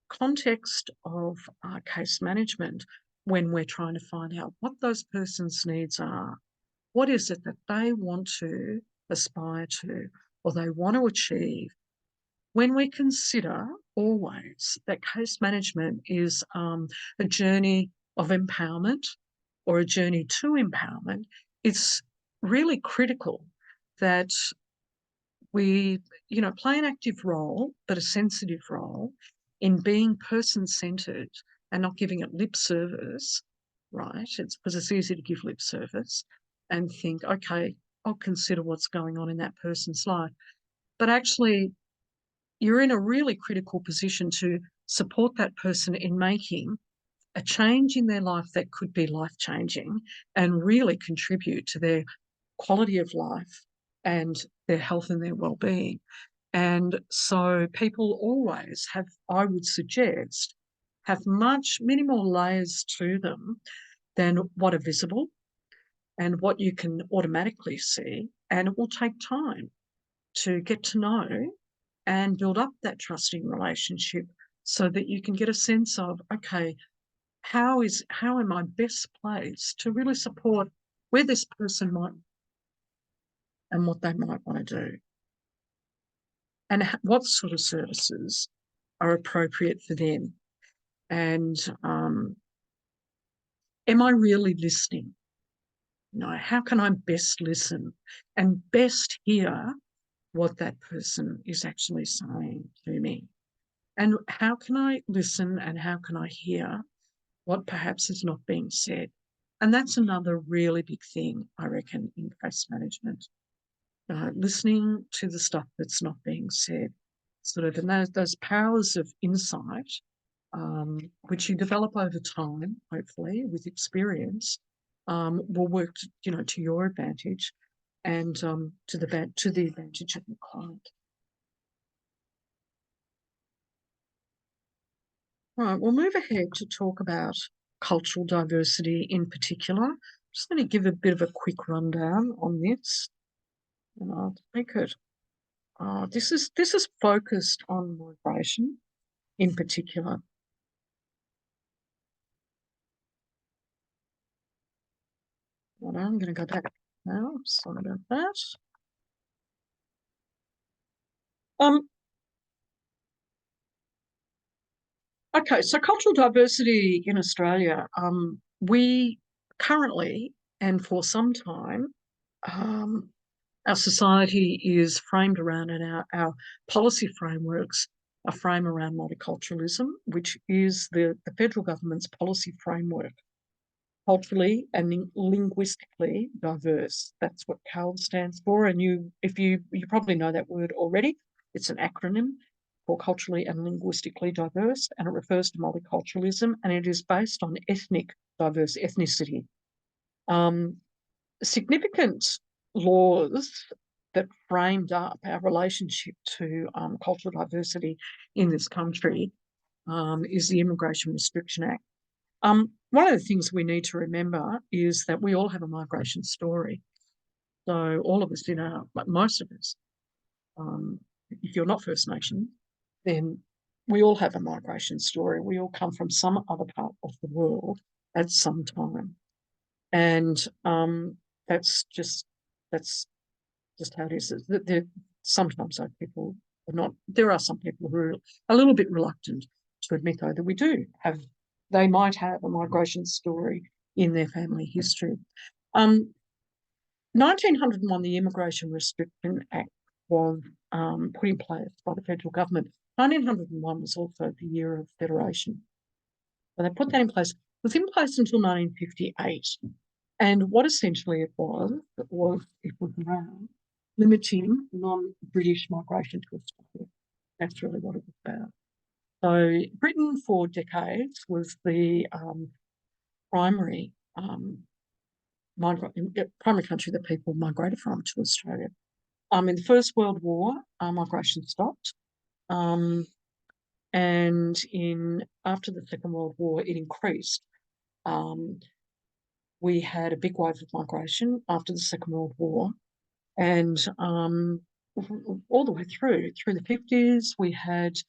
context of case management, when we're trying to find out what those persons' needs are, what is it that they want to aspire to or they want to achieve, when we consider always that case management is a journey of empowerment or a journey to empowerment, it's really critical that we, play an active role, but a sensitive role in being person-centred and not giving it lip service, right? It's because it's easy to give lip service and think, okay, I'll consider what's going on in that person's life. But actually, you're in a really critical position to support that person in making a change in their life that could be life-changing and really contribute to their quality of life and their health and their well-being. And so people always have, I would suggest, have much minimal layers to them than what are visible and what you can automatically see. And it will take time to get to know and build up that trusting relationship so that you can get a sense of, okay, how am I best placed to really support where this person might and what they might want to do, and what sort of services are appropriate for them. And am I really listening? How can I best listen and best hear what that person is actually saying to me? And how can I listen and how can I hear what perhaps is not being said? And that's another really big thing, I reckon, in case management. Listening to the stuff that's not being said, and those powers of insight, which you develop over time, hopefully with experience, will work, to your advantage and to the advantage of the client. Right, we'll move ahead to talk about cultural diversity in particular. I'm just going to give a bit of a quick rundown on this, and I'll make it. This is focused on migration in particular. Well, I'm going to go back now. Sorry about that. Okay, so cultural diversity in Australia, we currently and for some time, our society is framed around, and our policy frameworks a frame around multiculturalism, which is the federal government's policy framework, culturally and linguistically diverse. That's what CALD stands for. And you probably know that word already. It's an acronym for culturally and linguistically diverse, and it refers to multiculturalism, and it is based on ethnicity. Significant laws that framed up our relationship to cultural diversity in this country is the Immigration Restriction Act. One of the things we need to remember is that we all have a migration story. So all of us most of us, if you're not First Nation, then we all have a migration story. We all come from some other part of the world at some time. And that's just how it is. Sometimes there are some people who are a little bit reluctant to admit, though, that they might have a migration story in their family history. 1901, the Immigration Restriction Act was put in place by the federal government. 1901 was also the year of federation. So they put that in place. It was in place until 1958. And what essentially it was around limiting non-British migration to Australia. That's really what it was about. So Britain for decades was the primary country that people migrated from to Australia. In the First World War, migration stopped. And after the Second World War, it increased. We had a big wave of migration after the Second World War, and all the way through the 50s, we had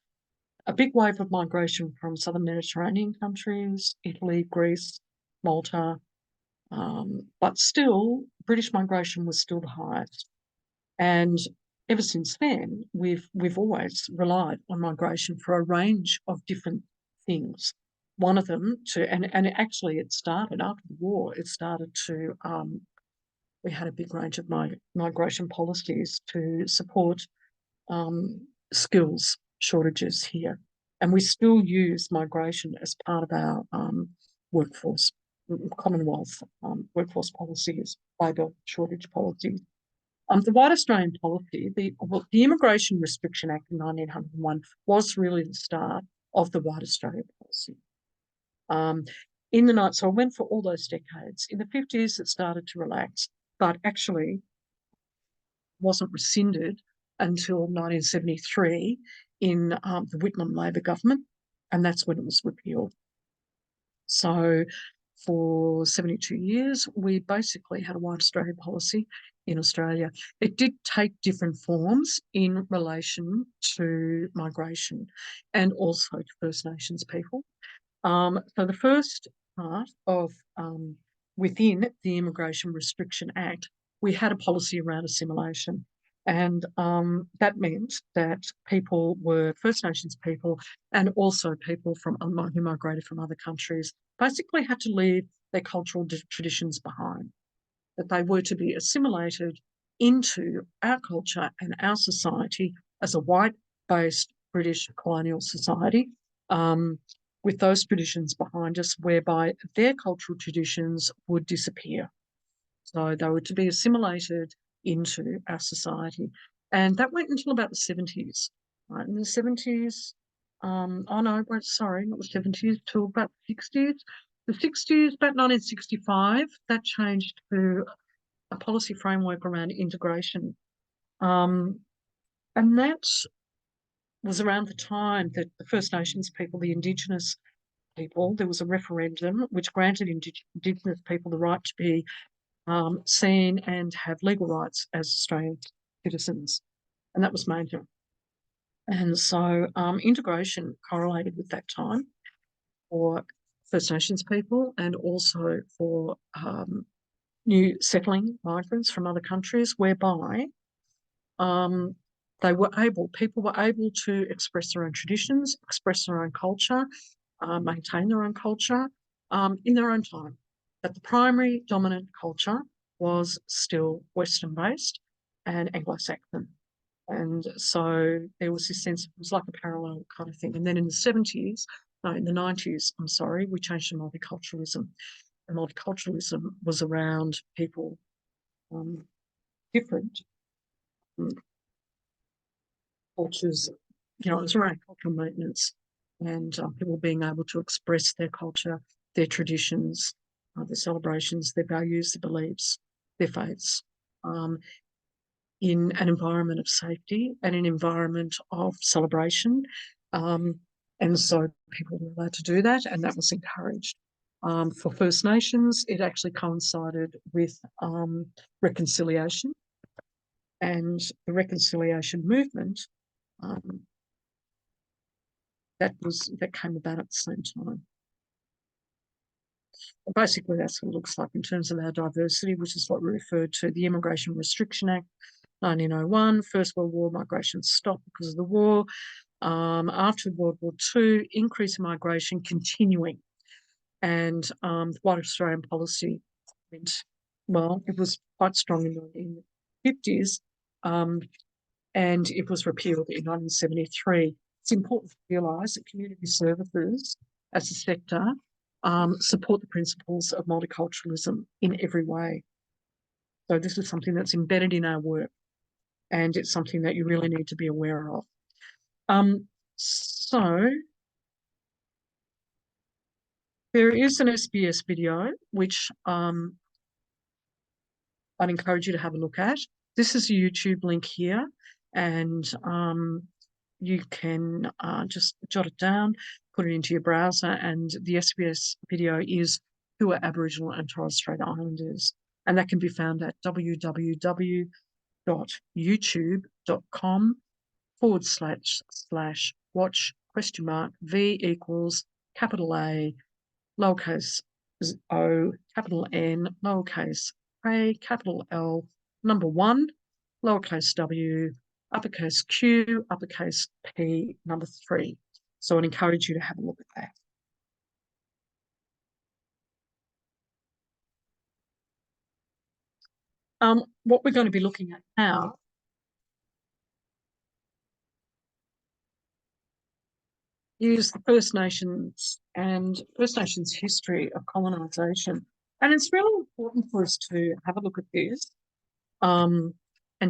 a big wave of migration from southern Mediterranean countries, Italy, Greece, Malta, but still, British migration was still the highest. And ever since then, we've always relied on migration for a range of different things. One of them it started after the war. We had a big range of migration policies to support skills shortages here. And we still use migration as part of our workforce, Commonwealth workforce policies, labour shortage policies. The White Australian policy, the Immigration Restriction Act in 1901 was really the start of the White Australia policy. So it went for all those decades. In the 50s, it started to relax, but actually wasn't rescinded until 1973 in the Whitlam Labor government, and that's when it was repealed. So for 72 years, we basically had a White Australia policy in Australia. It did take different forms in relation to migration and also to First Nations people. So the first part of within the Immigration Restriction Act, we had a policy around assimilation. And that meant that people were First Nations people and also people who migrated from other countries basically had to leave their cultural traditions behind, that they were to be assimilated into our culture and our society as a white-based British colonial society, with those traditions behind us, whereby their cultural traditions would disappear. So they were to be assimilated into our society. And that went until about the 70s. Right? In the 70s, not the 70s, till about the 60s. The 60s, about 1965, that changed to a policy framework around integration. And that was around the time that the First Nations people, the Indigenous people, there was a referendum which granted Indigenous people the right to be seen and have legal rights as Australian citizens. And that was major. And so integration correlated with that time for First Nations people and also for new settling migrants from other countries, whereby people were able to express their own traditions, express their own culture, maintain their own culture in their own time. But the primary dominant culture was still Western-based and Anglo-Saxon. And so there was this sense, it was like a parallel kind of thing. And then in the 70s, no, in the 90s, I'm sorry, we changed to multiculturalism. And multiculturalism was around people different cultures. You know, it was around cultural maintenance and people being able to express their culture, their traditions, their celebrations, their values, their beliefs, their faiths, in an environment of safety and an environment of celebration. And so people were allowed to do that, and that was encouraged. For First Nations, it actually coincided with reconciliation, and the reconciliation movement that came about at the same time. Basically, that's what it looks like in terms of our diversity, which is what we referred to the Immigration Restriction Act, 1901. First World War, migration stopped because of the war. After World War II, increase in migration continuing. And white Australian policy went, well, it was quite strong in the 50s, and it was repealed in 1973. It's important to realise that community services as a sector support the principles of multiculturalism in every way. So this is something that's embedded in our work, and it's something that you really need to be aware of. So there is an SBS video, which I'd encourage you to have a look at. This is a YouTube link here, and you can just jot it down, put it into your browser, and the SBS video is Who Are Aboriginal and Torres Strait Islanders? And that can be found at www.youtube.com/watch?V =A lowercase o, capital N, lowercase a, capital L, number 1, lowercase w, uppercase Q, uppercase P, number 3. So I'd encourage you to have a look at that. What we're going to be looking at now is the First Nations and First Nations history of colonisation. And it's really important for us to have a look at this and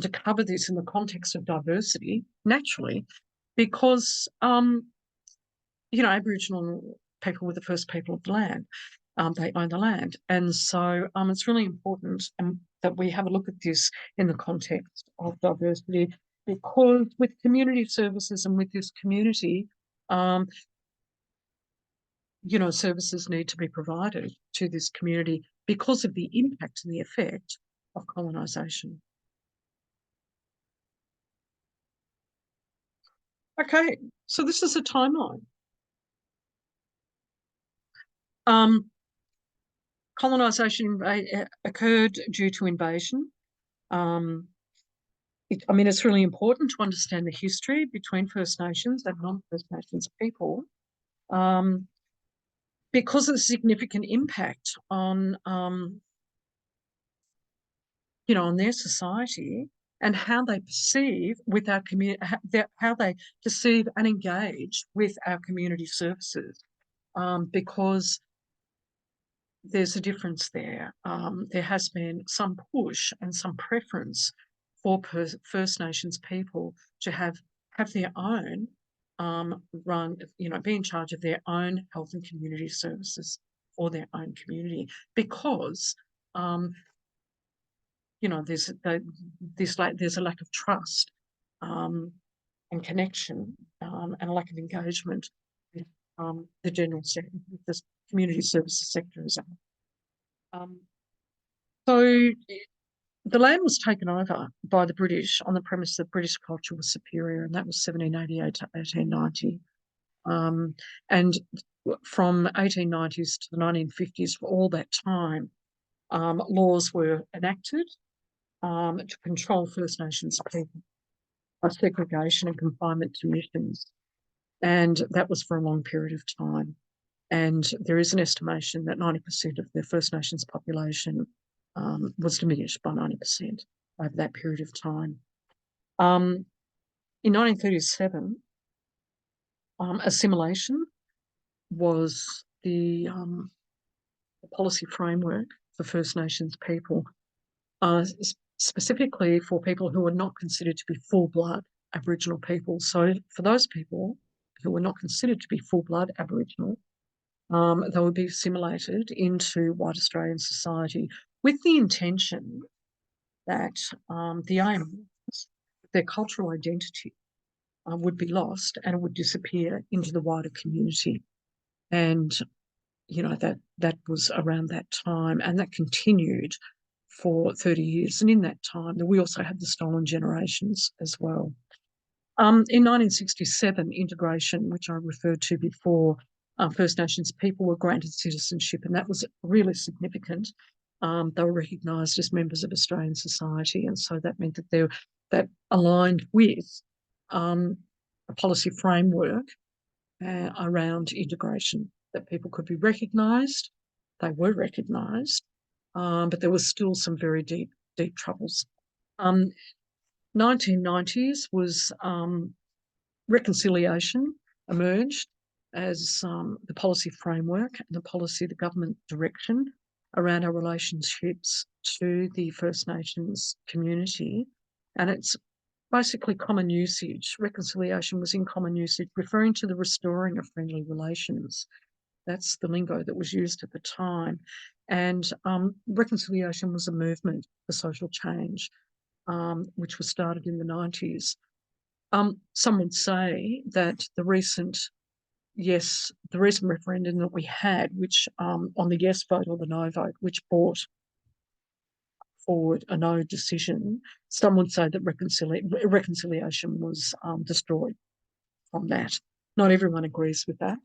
to cover this in the context of diversity, naturally, because, Aboriginal people were the first people of the land. They own the land. And so it's really important that we have a look at this in the context of diversity, because with community services and with this community, services need to be provided to this community because of the impact and the effect of colonisation. Okay, so this is a timeline. Colonisation occurred due to invasion. It's really important to understand the history between First Nations and non-First Nations people, because of the significant impact on, on their society and how they perceive with our community, how they perceive and engage with our community services, because there's a difference there. There has been some push and some preference for First Nations people to have their own run, be in charge of their own health and community services for their own community, because there's a lack of trust and connection and a lack of engagement with the general sector, with the community services sector as well. So the land was taken over by the British on the premise that British culture was superior, and that was 1788 to 1890. And from 1890s to the 1950s, for all that time, laws were enacted to control First Nations people by segregation and confinement to missions. And that was for a long period of time. And there is an estimation that 90% of the First Nations population was diminished by 90% over that period of time. In 1937, assimilation was the policy framework for First Nations people, specifically for people who were not considered to be full-blood Aboriginal people. So for those people who were not considered to be full-blood Aboriginal, they would be assimilated into white Australian society with the intention that the aim was their cultural identity would be lost and it would disappear into the wider community. And, you know, that was around that time, and that continued for 30 years. And in that time, we also had the stolen generations as well. In 1967, integration, which I referred to before, First Nations people were granted citizenship, and that was really significant. They were recognised as members of Australian society, and so that meant that that aligned with a policy framework around integration, that people could be recognised. They were recognised, but there was still some very deep troubles. 1990s was reconciliation emerged as the policy framework and the government direction around our relationships to the First Nations community. And it's basically common usage. Reconciliation was in common usage, referring to the restoring of friendly relations. That's the lingo that was used at the time. And reconciliation was a movement for social change, which was started in the 90s. Some would say that the recent referendum that we had, which on the yes vote or the no vote, which brought forward a no decision, some would say that reconciliation was destroyed from that. Not everyone agrees with that.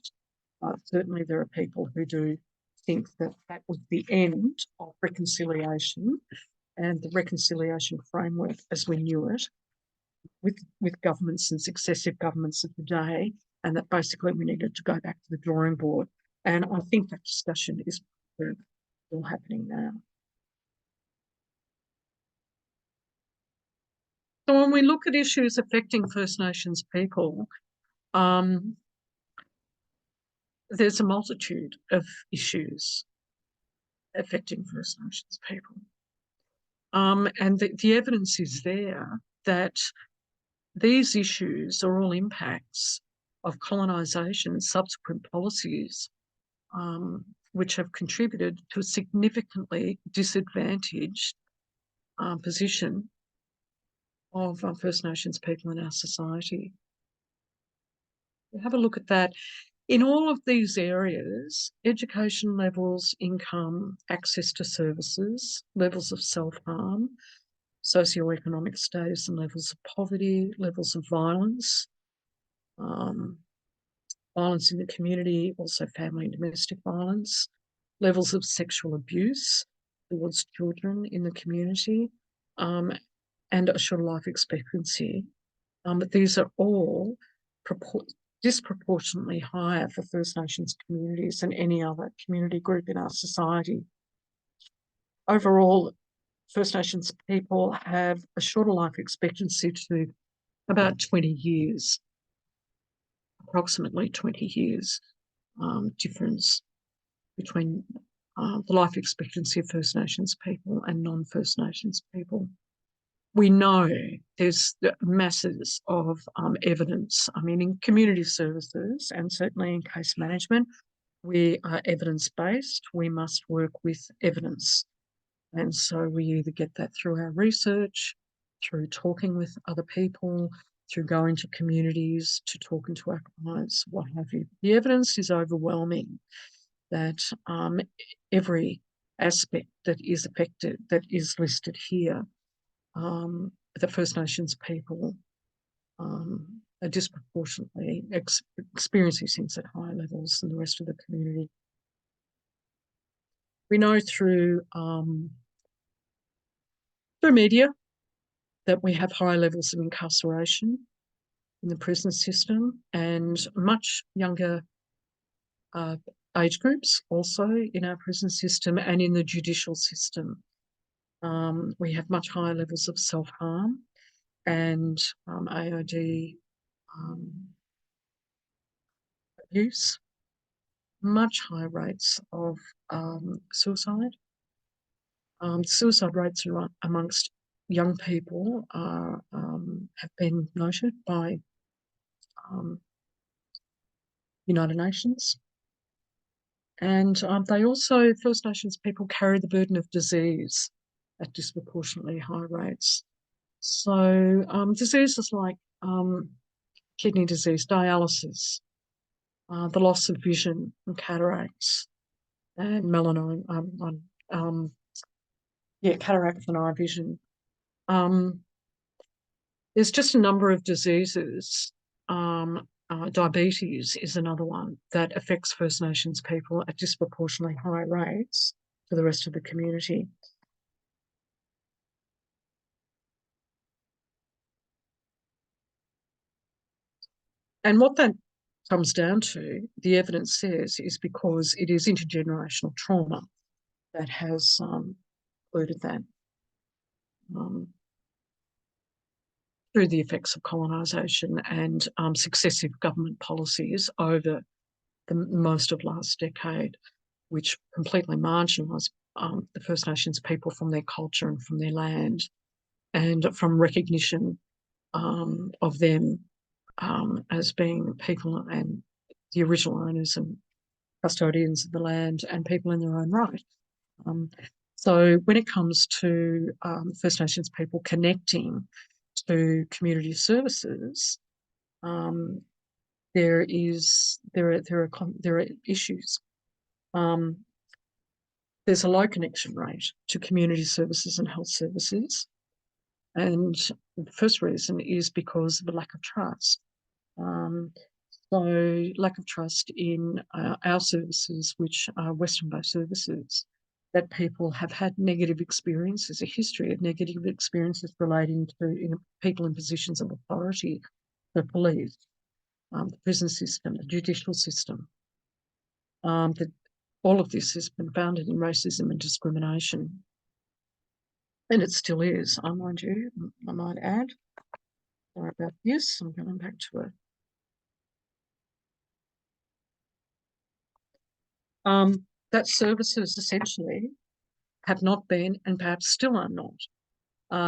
Certainly there are people who do think that that was the end of reconciliation and the reconciliation framework as we knew it with governments and successive governments of the day, and that basically we needed to go back to the drawing board. And I think that discussion is still happening now. So when we look at issues affecting First Nations people, there's a multitude of issues affecting First Nations people. And the evidence is there that these issues are all impacts of colonisation and subsequent policies, which have contributed to a significantly disadvantaged position of First Nations people in our society. We have a look at that. In all of these areas, education levels, income, access to services, levels of self-harm, socioeconomic status and levels of poverty, levels of violence, violence in the community, also family and domestic violence, levels of sexual abuse towards children in the community, and a shorter life expectancy. But these are all disproportionately higher for First Nations communities than any other community group in our society. Overall, First Nations people have a shorter life expectancy to about 20 years, approximately 20 years difference between the life expectancy of First Nations people and non-First Nations people. We know there's masses of evidence. I mean, in community services and certainly in case management, we are evidence-based. We must work with evidence. And so we either get that through our research, through talking with other people, through going to communities, to talking to our clients, what have you. The evidence is overwhelming that every aspect that is affected, that is listed here, the First Nations people are disproportionately experiencing things at higher levels than the rest of the community. We know through media that we have high levels of incarceration in the prison system and much younger age groups also in our prison system and in the judicial system. We have much higher levels of self-harm and AOD abuse, much higher rates of suicide. Suicide rates amongst young people have been noted by United Nations. And they also, First Nations people carry the burden of disease at disproportionately high rates. So diseases like kidney disease, dialysis, the loss of vision and cataracts and melanoma, cataracts and eye vision. There's just a number of diseases. Diabetes is another one that affects First Nations people at disproportionately high rates to the rest of the community. And what that comes down to, the evidence says, is because it is intergenerational trauma that has included that through the effects of colonisation and successive government policies over most of last decade, which completely marginalised the First Nations people from their culture and from their land, and from recognition of them as being people and the original owners and custodians of the land and people in their own right. So when it comes to First Nations people connecting to community services, there are issues. There's a low connection rate to community services and health services, and the first reason is because of a lack of trust. So lack of trust in our services, which are Western-based services, that people have had negative experiences, a history of negative experiences relating to people in positions of authority, the police, the prison system, the judicial system. All of this has been founded in racism and discrimination. And it still is, I might add. Sorry about this, I'm going back to it. That services essentially have not been, and perhaps still are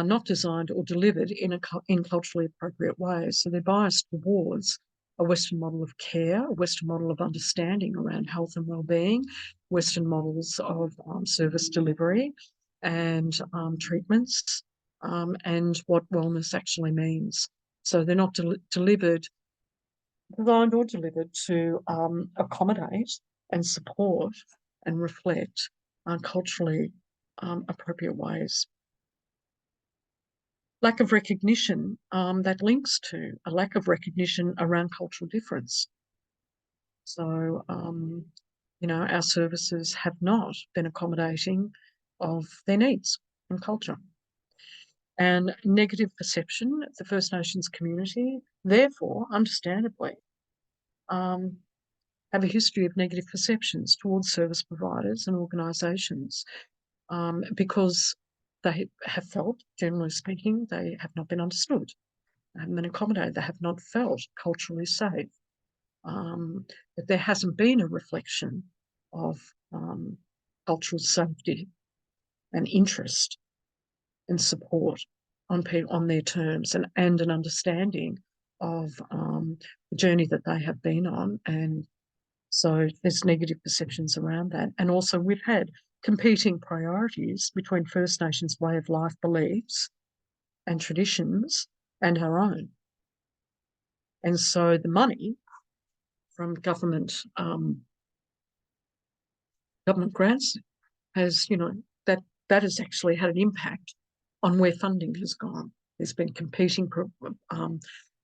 not designed or delivered in culturally appropriate ways. So they're biased towards a Western model of care, a Western model of understanding around health and wellbeing, Western models of service delivery and treatments, and what wellness actually means. So they're not designed or delivered to accommodate and support and reflect culturally appropriate ways. Lack of recognition, that links to a lack of recognition around cultural difference. So, our services have not been accommodating of their needs and culture. And negative perception of the First Nations community, therefore, understandably, have a history of negative perceptions towards service providers and organisations because they have felt, generally speaking, they have not been understood, they haven't been accommodated, they have not felt culturally safe, that there hasn't been a reflection of cultural safety and interest and support on their terms, and an understanding of the journey that they have been on. And so there's negative perceptions around that. And also we've had competing priorities between First Nations way of life beliefs and traditions and our own. And so the money from government grants has, that has actually had an impact on where funding has gone. There's been competing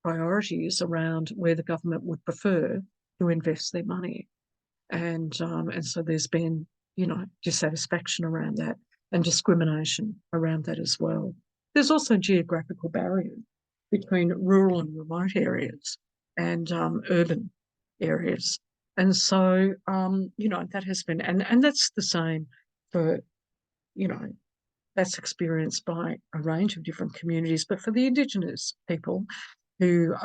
priorities around where the government would prefer to invest their money. And so there's been, dissatisfaction around that and discrimination around that as well. There's also geographical barriers between rural and remote areas and urban areas. And so, that has been, and that's the same for, that's experienced by a range of different communities. But for the Indigenous people who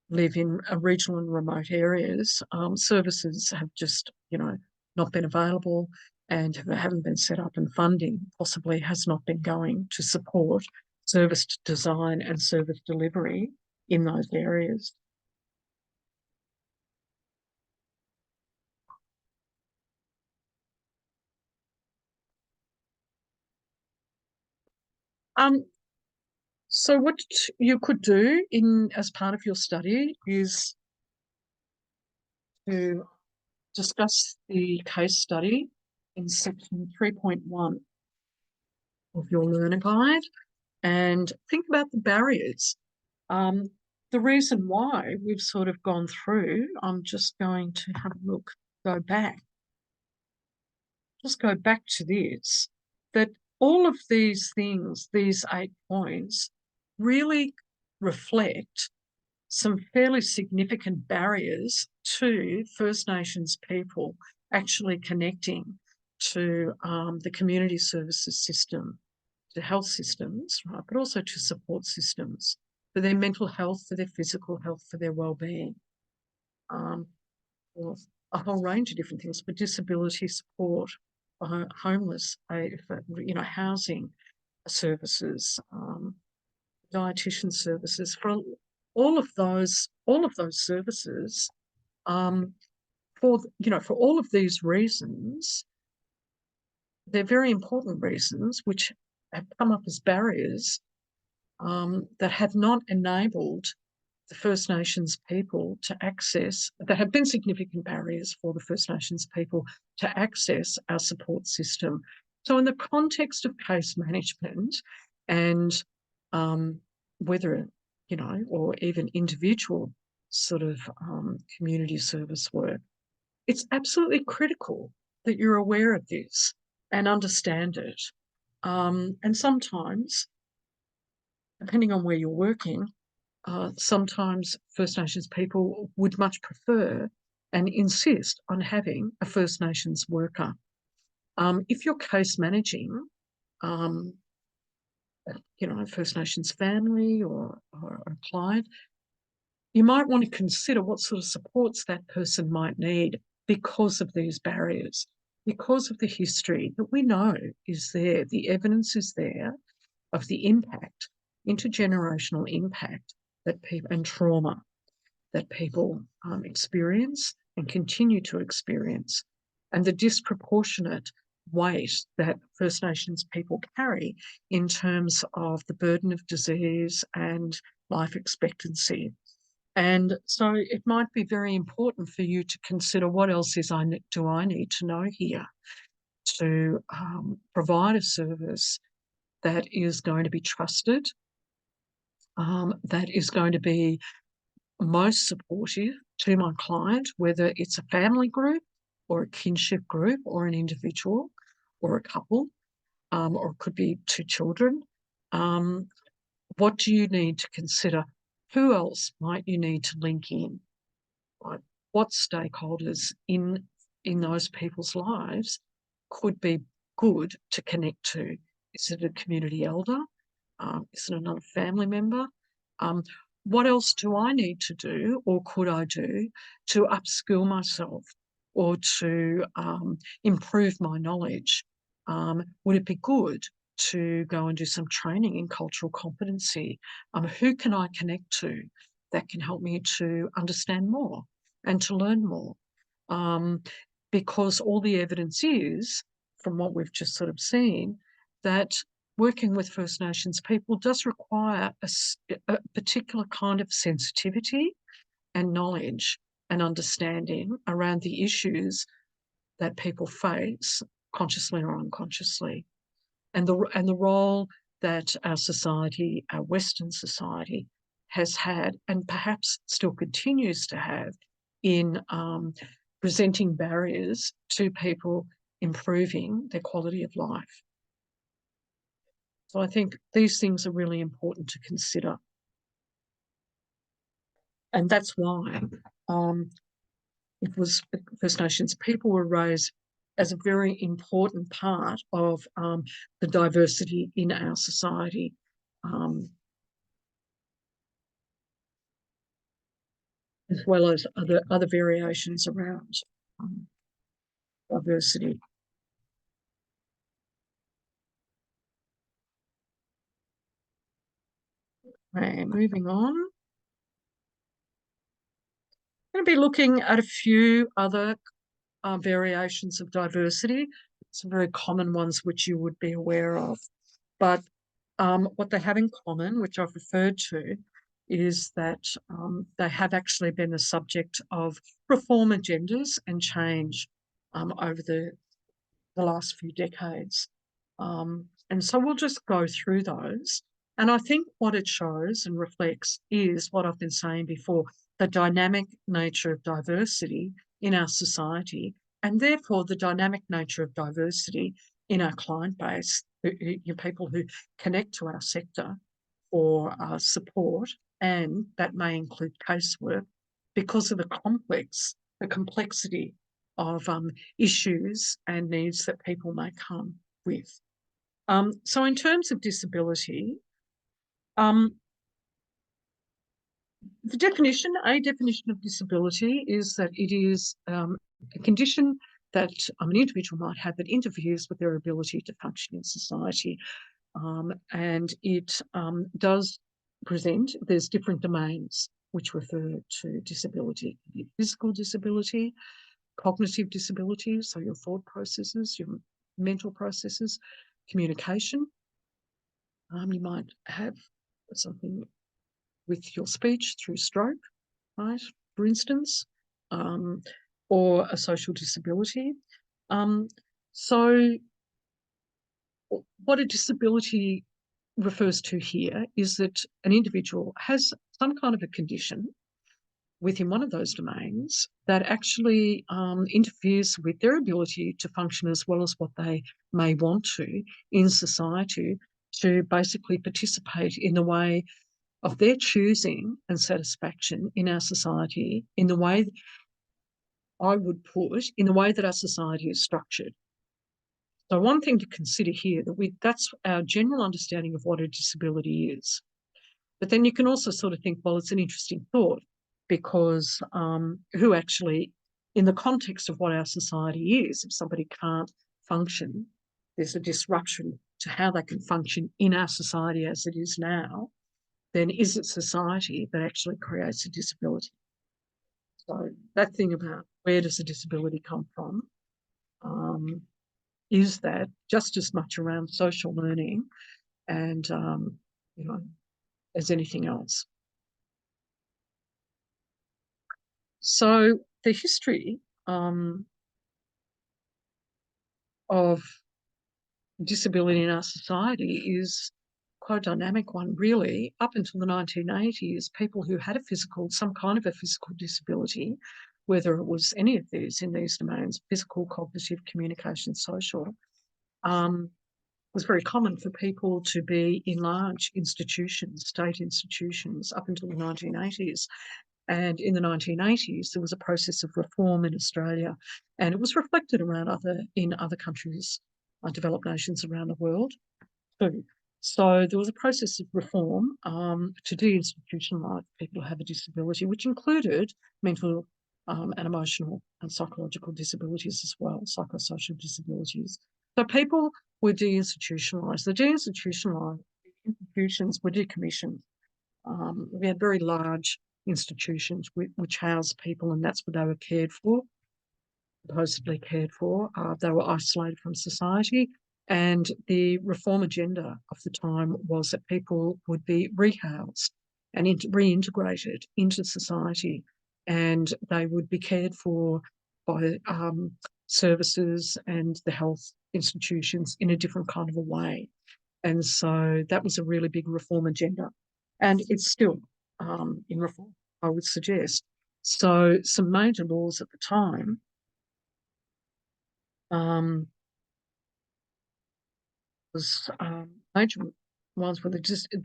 live in regional and remote areas, services have just, not been available and haven't been set up, and funding possibly has not been going to support service design and service delivery in those areas. So what you could do as part of your study is to discuss the case study in section 3.1 of your learner guide and think about the barriers. The reason why we've sort of gone through, I'm just going to have a look, go back to this, that all of these things, these 8 points, really reflect some fairly significant barriers to First Nations people actually connecting to the community services system, to health systems, right, but also to support systems for their mental health, for their physical health, for their well-being, or a whole range of different things, for disability support, for homeless, for, housing services, dietitian services, for all of those services, for all of these reasons, they're very important reasons which have come up as barriers that have not enabled the First Nations people to access, that have been significant barriers for the First Nations people to access our support system. So in the context of case management and whether, or even individual sort of community service work, it's absolutely critical that you're aware of this and understand it. And sometimes, depending on where you're working, sometimes First Nations people would much prefer and insist on having a First Nations worker. If you're case managing, a First Nations family or a client, you might want to consider what sort of supports that person might need because of these barriers, because of the history that we know is there, the evidence is there of the impact, intergenerational impact that people, and trauma that people experience and continue to experience, and the disproportionate weight that First Nations people carry in terms of the burden of disease and life expectancy. And so it might be very important for you to consider what else do I need to know here to provide a service that is going to be trusted, that is going to be most supportive to my client, whether it's a family group or a kinship group or an individual or a couple, or it could be 2 children. What do you need to consider? Who else might you need to link in? Right? What stakeholders in those people's lives could be good to connect to? Is it a community elder? Is it another family member? What else do I need to do or could I do to upskill myself or to improve my knowledge? Would it be good to go and do some training in cultural competency? Who can I connect to that can help me to understand more and to learn more? Because all the evidence is, from what we've just sort of seen, that working with First Nations people does require a particular kind of sensitivity and knowledge and understanding around the issues that people face, consciously or unconsciously, and the role that our society, our Western society, has had and perhaps still continues to have in presenting barriers to people improving their quality of life. So I think these things are really important to consider. And that's why it was First Nations people were raised as a very important part of the diversity in our society. As well as other variations around diversity. Okay, moving on. I'm going to be looking at a few other variations of diversity, some very common ones which you would be aware of. But what they have in common, which I've referred to, is that they have actually been the subject of reform agendas and change over the last few decades. And so we'll just go through those. And I think what it shows and reflects is what I've been saying before, the dynamic nature of diversity in our society, and therefore the dynamic nature of diversity in our client base, your people who connect to our sector for support, and that may include casework, because of the complexity of issues and needs that people may come with. So in terms of disability, a definition of disability is that it is a condition that an individual might have that interferes with their ability to function in society. And it does present, there's different domains which refer to disability: physical disability, cognitive disabilities, so your thought processes, your mental processes, communication. You might have something with your speech through stroke, right, for instance, or a social disability. So what a disability refers to here is that an individual has some kind of a condition within one of those domains that actually interferes with their ability to function as well as what they may want to in society, to basically participate in the way of their choosing and satisfaction in our society, in the way I would put, in the way that our society is structured. So one thing to consider here, that's our general understanding of what a disability is. But then you can also sort of think, well, it's an interesting thought, because who actually, in the context of what our society is, if somebody can't function, there's a disruption to how they can function in our society as it is now, then is it society that actually creates a disability? So that thing about where does a disability come from, is that just as much around social learning and, as anything else. So the history of disability in our society is quite a dynamic one, really. Up until the 1980s, people who had some kind of a physical disability, whether it was any of these in these domains, physical, cognitive, communication, social, was very common for people to be in large institutions, state institutions, up until the 1980s. And in the 1980s, there was a process of reform in Australia, and it was reflected in other countries, developed nations around the world too. So there was a process of reform to deinstitutionalise people who have a disability, which included mental and emotional and psychological disabilities as well, psychosocial disabilities. So people were deinstitutionalised. The deinstitutionalised institutions were decommissioned. We had very large institutions which housed people, and that's what they were cared for, supposedly cared for. They were isolated from society, and the reform agenda of the time was that people would be rehoused and reintegrated into society, and they would be cared for by services and the health institutions in a different kind of a way. And so that was a really big reform agenda. And it's still in reform, I would suggest. So some major laws at the time was major ones were the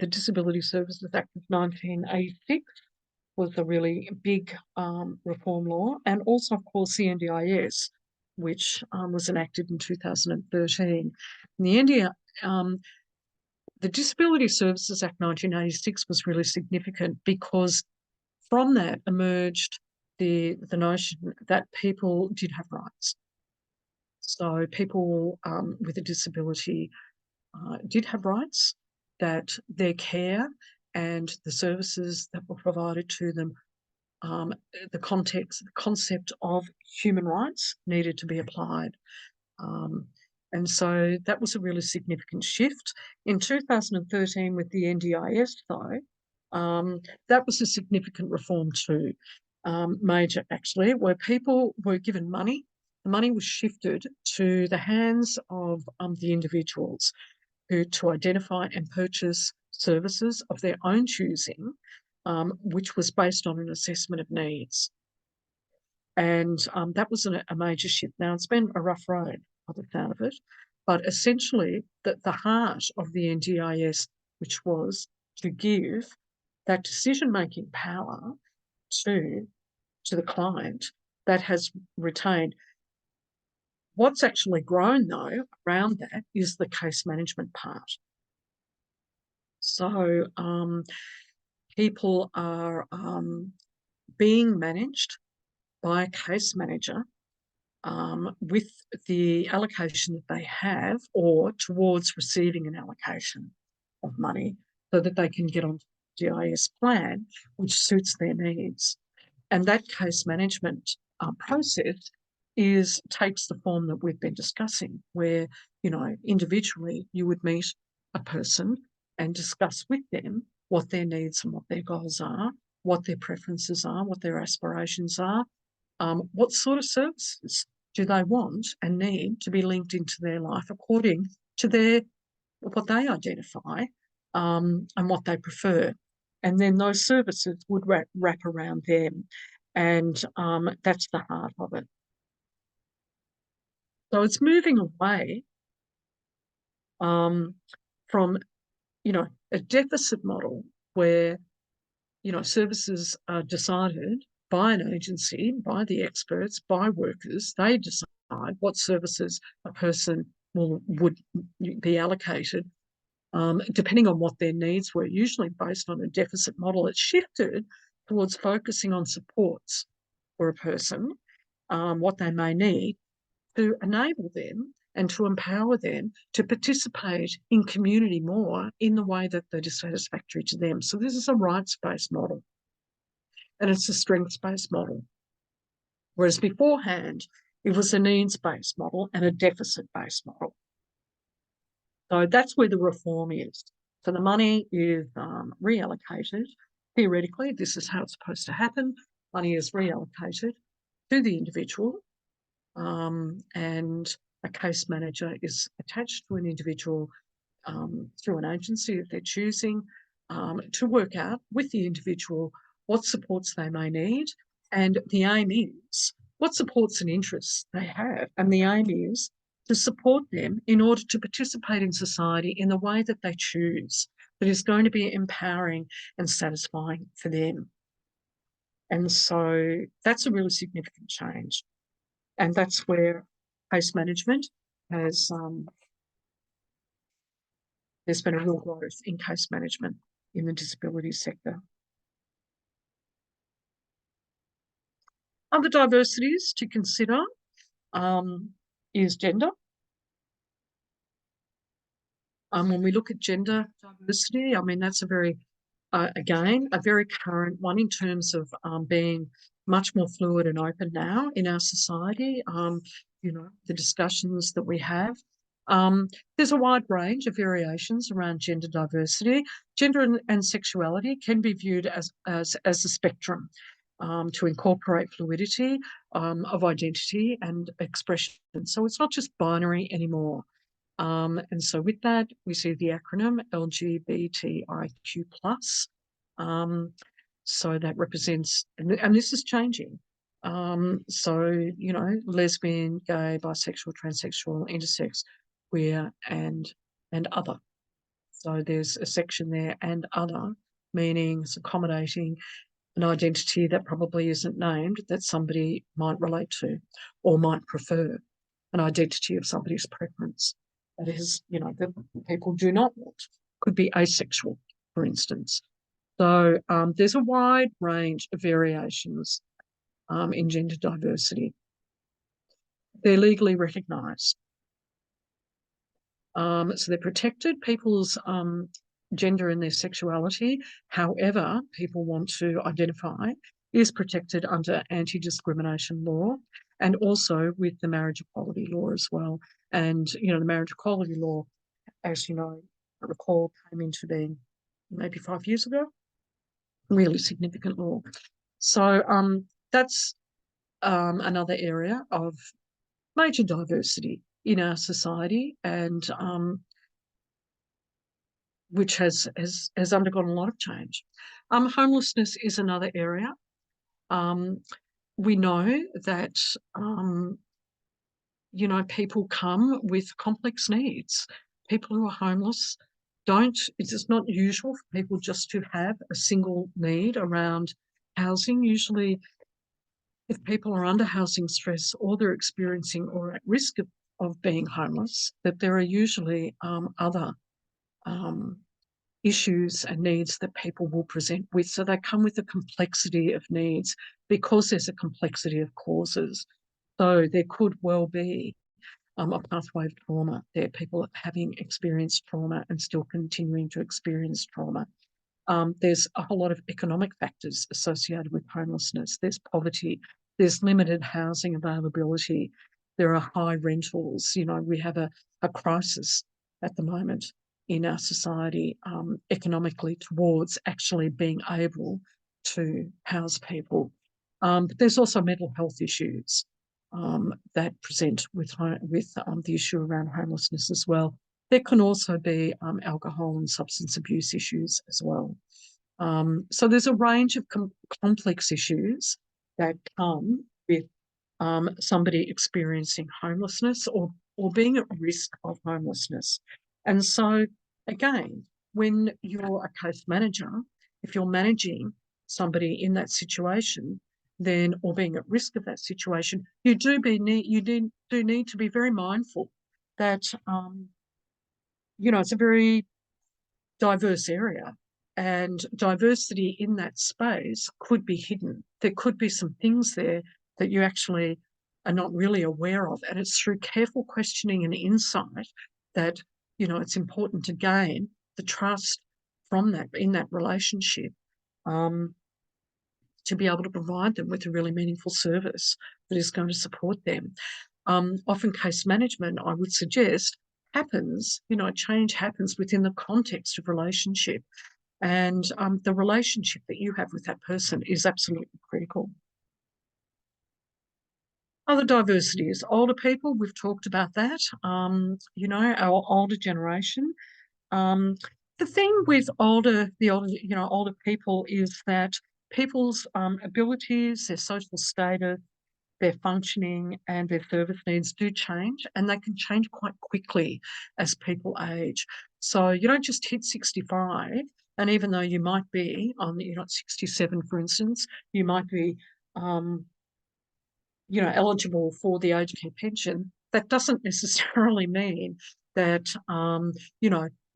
Disability Services Act of 1986 was a really big reform law, and also, of course, the NDIS, which was enacted in 2013. And the NDI, the Disability Services Act 1986 was really significant because from that emerged the notion that people did have rights. So people with a disability did have rights, that their care and the services that were provided to them, the concept of human rights needed to be applied. And so that was a really significant shift. In 2013 with the NDIS, though, that was a significant reform too, major actually, where people were given money. The money was shifted to the hands of the individuals who to identify and purchase services of their own choosing, which was based on an assessment of needs. And that was a major shift. Now, it's been a rough road by the sound of it, but essentially the heart of the NDIS, which was to give that decision-making power to the client, that has retained. What's actually grown, though, around that is the case management part. So people are being managed by a case manager with the allocation that they have or towards receiving an allocation of money so that they can get on the GIS plan, which suits their needs. And that case management process takes the form that we've been discussing, where, individually you would meet a person and discuss with them what their needs and what their goals are, what their preferences are, what their aspirations are, what sort of services do they want and need to be linked into their life according to what they identify and what they prefer. And then those services would wrap around them. And that's the heart of it. So it's moving away from, a deficit model where, services are decided by an agency, by the experts, by workers. They decide what services a person would be allocated, depending on what their needs were, usually based on a deficit model. It's shifted towards focusing on supports for a person, what they may need to enable them and to empower them to participate in community more in the way that is satisfactory to them. So this is a rights-based model and it's a strengths-based model. Whereas beforehand, it was a needs-based model and a deficit-based model. So that's where the reform is. So the money is reallocated. Theoretically, this is how it's supposed to happen. Money is reallocated to the individual, and a case manager is attached to an individual through an agency that they're choosing to work out with the individual what supports they may need. And the aim is what supports and interests they have. And the aim is to support them in order to participate in society in the way that they choose, that is going to be empowering and satisfying for them. And so that's a really significant change. And that's where case management has, there's been a real growth in case management in the disability sector. Other diversities to consider is gender. When we look at gender diversity, I mean, that's a very, again, a very current one in terms of being much more fluid and open now in our society. The discussions that we have. There's a wide range of variations around gender diversity. Gender and sexuality can be viewed as a spectrum to incorporate fluidity of identity and expression. So it's not just binary anymore. And so with that, we see the acronym LGBTIQ+. So that represents, and this is changing. So, lesbian, gay, bisexual, transsexual, intersex, queer, and other. So there's a section there, and other, meaning it's accommodating an identity that probably isn't named that somebody might relate to or might prefer, an identity of somebody's preference. That is, that people do not want. Could be asexual, for instance. So there's a wide range of variations in gender diversity. They're legally recognised. So they're protected, people's gender and their sexuality, however people want to identify, is protected under anti-discrimination law and also with the marriage equality law as well. And, the marriage equality law, as you know, I recall, came into being maybe 5 years ago. Really significant law. So that's another area of major diversity in our society, and which has undergone a lot of change. Homelessness is another area. We know that people come with complex needs. People who are homeless it's not usual for people just to have a single need around housing. Usually, if people are under housing stress or they're experiencing or at risk of being homeless, that there are usually other issues and needs that people will present with. So they come with a complexity of needs because there's a complexity of causes. So there could well be a pathway of trauma. There are people having experienced trauma and still continuing to experience trauma. There's a whole lot of economic factors associated with homelessness. There's poverty. There's limited housing availability. There are high rentals. We have a crisis at the moment in our society economically towards actually being able to house people. But there's also mental health issues that present with the issue around homelessness as well. There can also be alcohol and substance abuse issues as well. So there's a range of complex issues that come with somebody experiencing homelessness or being at risk of homelessness. And so, again, when you're a case manager, if you're managing somebody in that situation, then or being at risk of that situation, you do need to be very mindful that it's a very diverse area, and diversity in that space could be hidden. There could be some things there that you actually are not really aware of, and it's through careful questioning and insight that it's important to gain the trust from that in that relationship, to be able to provide them with a really meaningful service that is going to support them. Often case management, I would suggest, happens, change happens within the context of relationship. And the relationship that you have with that person is absolutely critical. Other diversities, older people, we've talked about that. Our older generation. The thing with older people is that people's abilities, their social status, their functioning and their service needs do change, and they can change quite quickly as people age. So you don't just hit 65, and even though you might be you're not 67, for instance, you might be eligible for the aged care pension. That doesn't necessarily mean that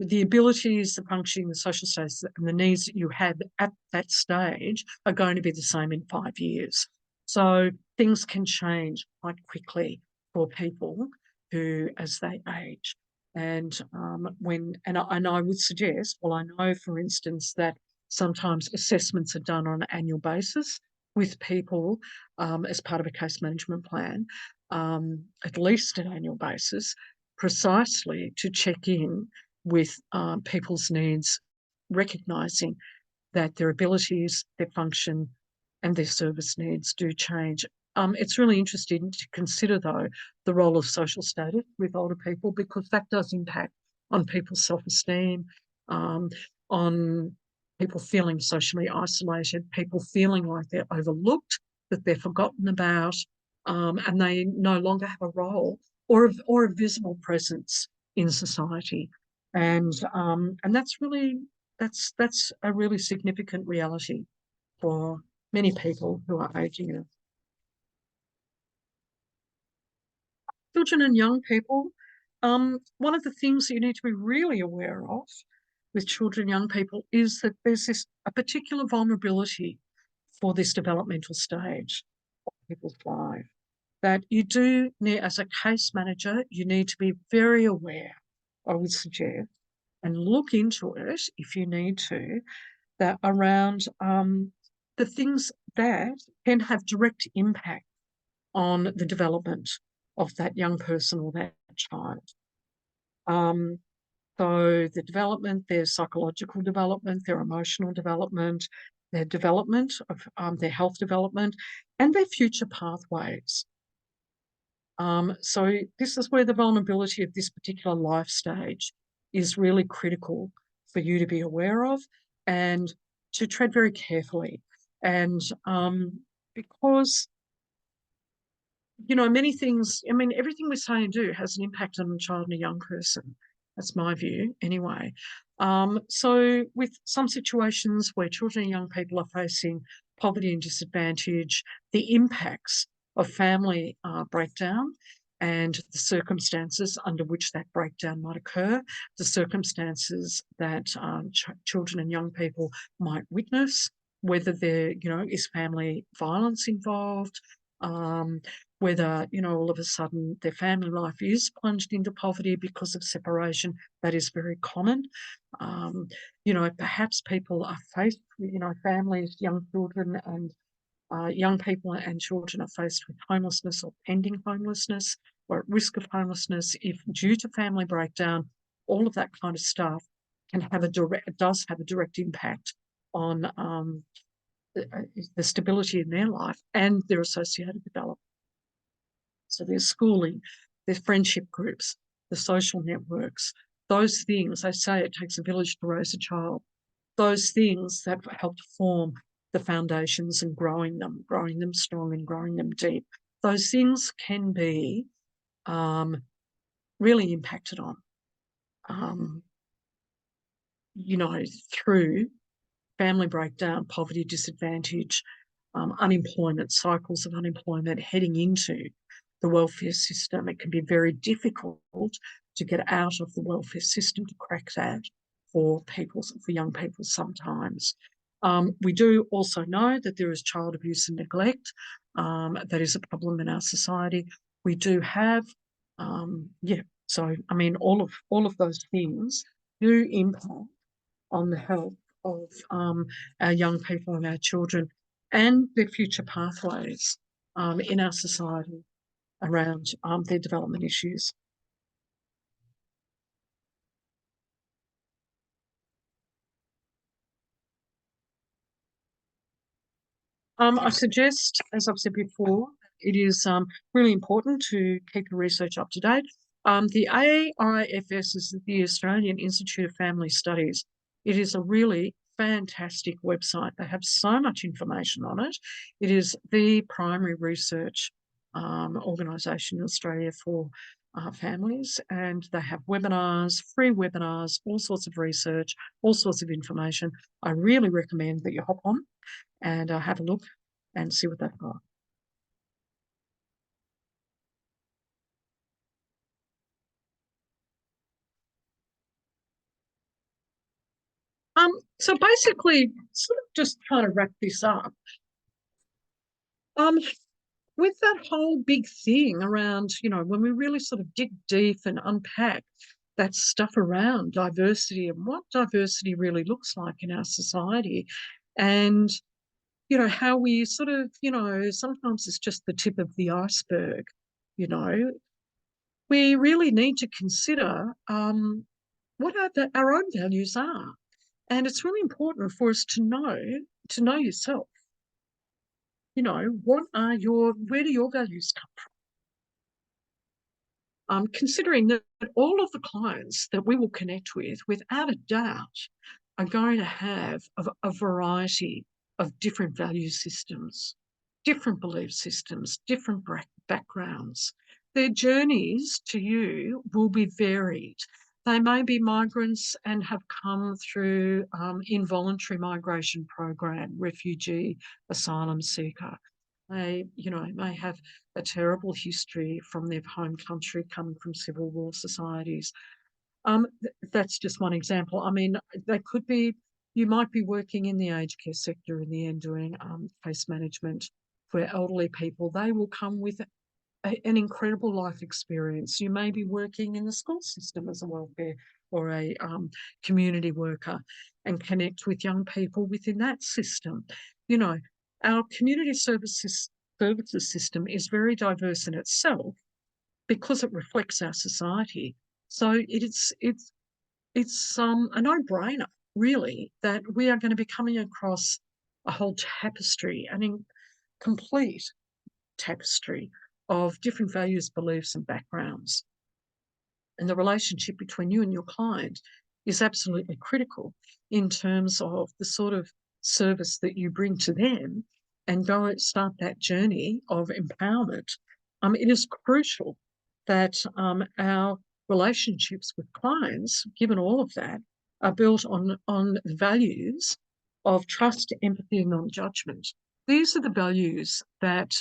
the abilities, the functioning, the social status, and the needs that you had at that stage are going to be the same in 5 years. So things can change quite quickly for people who, as they age. And I would suggest, well, I know, for instance, that sometimes assessments are done on an annual basis with people as part of a case management plan, at least an annual basis, precisely to check in with people's needs, recognising that their abilities, their function and their service needs do change. It's really interesting to consider, though, the role of social status with older people, because that does impact on people's self-esteem, on people feeling socially isolated, people feeling like they're overlooked, that they're forgotten about, and they no longer have a role or a visible presence in society. And that's a really significant reality for many people who are aging out. Children and young people, one of the things that you need to be really aware of with children and young people is that there's a particular vulnerability for this developmental stage of people's life, that you do need, as a case manager, you need to be very aware, I would suggest, and look into it if you need to, that around the things that can have direct impact on the development of that young person or that child. So the development, their psychological development, their emotional development, their development of their health development, and their future pathways. So this is where the vulnerability of this particular life stage is really critical for you to be aware of and to tread very carefully. And because, you know, many things, I mean, everything we say and do has an impact on a child and a young person. That's my view anyway. So with some situations where children and young people are facing poverty and disadvantage, the impacts of family breakdown and the circumstances under which that breakdown might occur, the circumstances that children and young people might witness, whether there, you know, is family violence involved, whether, you know, all of a sudden their family life is plunged into poverty because of separation. That is very common. You know, perhaps people are faced, you know, families, young children and young people and children are faced with homelessness or pending homelessness or at risk of homelessness if due to family breakdown. All of that kind of stuff does have a direct impact on the stability in their life and their associated development. So there's schooling, there's friendship groups, the social networks, those things. They say it takes a village to raise a child. Those things that help to form the foundations and growing them strong and growing them deep. Those things can be really impacted on, you know, through family breakdown, poverty, disadvantage, unemployment, cycles of unemployment, heading into the welfare system. It can be very difficult to get out of the welfare system, to crack that for young people sometimes. We do also know that there is child abuse and neglect. That is a problem in our society. We do have, so I mean, all of those things do impact on the health of our young people and our children and their future pathways in our society around their development issues. I suggest, as I've said before, it is really important to keep your research up to date. The AIFS is the Australian Institute of Family Studies. It is a really fantastic website. They have so much information on it. It is the primary research organisation in Australia for families, and they have webinars, free webinars, all sorts of research, all sorts of information. I really recommend that you hop on and have a look and see what they've got. So basically, sort of just trying to wrap this up. With that whole big thing around, you know, when we really sort of dig deep and unpack that stuff around diversity and what diversity really looks like in our society, and, you know, how we sort of, you know, sometimes it's just the tip of the iceberg, you know, we really need to consider what our own values are. And it's really important for us to know yourself. You know, where do your values come from? Considering that all of the clients that we will connect with, without a doubt, are going to have a variety of different value systems, different belief systems, different backgrounds. Their journeys to you will be varied. They may be migrants and have come through involuntary migration program, refugee, asylum seeker. They, may have a terrible history from their home country, coming from civil war societies. That's just one example. I mean, they could be, you might be working in the aged care sector in the end doing case management for elderly people. They will come with an incredible life experience. You may be working in the school system as a welfare or a community worker and connect with young people within that system. Our community services system is very diverse in itself because it reflects our society. So it's a no-brainer, really, that we are going to be coming across a whole tapestry, an incomplete tapestry of different values, beliefs, and backgrounds. And the relationship between you and your client is absolutely critical in terms of the sort of service that you bring to them and go and start that journey of empowerment. It is crucial that our relationships with clients, given all of that, are built on values of trust, empathy, and non-judgment. These are the values that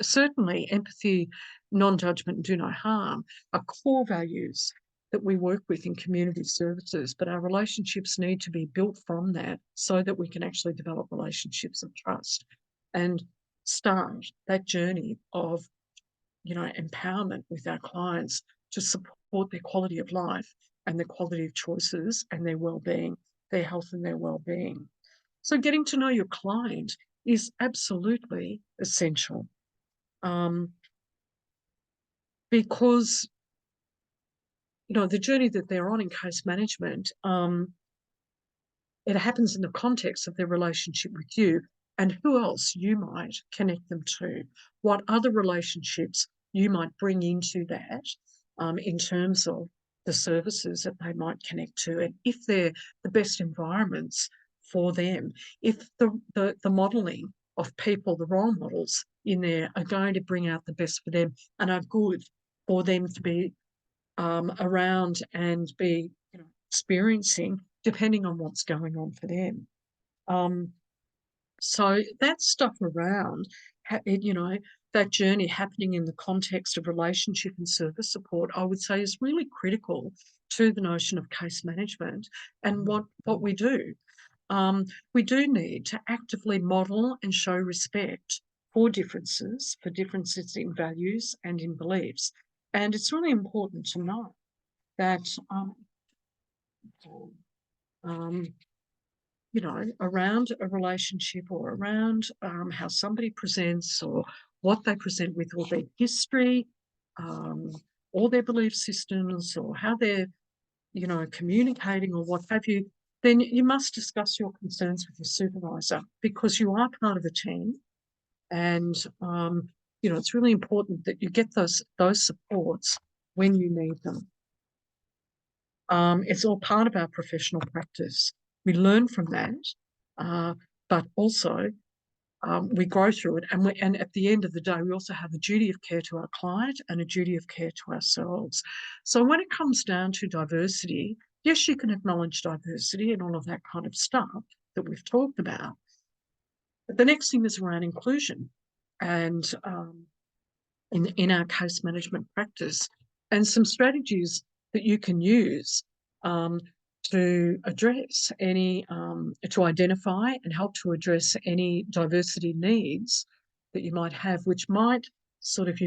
certainly empathy, non-judgment, and do no harm are core values that we work with in community services, but our relationships need to be built from that so that we can actually develop relationships of trust and start that journey of, empowerment with our clients to support their quality of life and their quality of choices and their well-being, their health and their well-being. So getting to know your client is absolutely essential. Because, the journey that they're on in case management, it happens in the context of their relationship with you and who else you might connect them to, what other relationships you might bring into that in terms of the services that they might connect to, and if they're the best environments for them, if the modelling of people, the role models in there are going to bring out the best for them and are good for them to be around and be experiencing, depending on what's going on for them. So that stuff around, that journey happening in the context of relationship and service support, I would say is really critical to the notion of case management and what we do. We do need to actively model and show respect for differences in values and in beliefs. And it's really important to know that, around a relationship or around how somebody presents or what they present with, or their history, or their belief systems, or how they're, communicating or what have you, then you must discuss your concerns with your supervisor, because you are part of a team. And, it's really important that you get those supports when you need them. It's all part of our professional practice. We learn from that, but also we grow through it. And at the end of the day, we also have a duty of care to our client and a duty of care to ourselves. So when it comes down to diversity, yes, you can acknowledge diversity and all of that kind of stuff that we've talked about. But the next thing is around inclusion and in our case management practice, and some strategies that you can use to address any, to identify and help to address any diversity needs that you might have, which you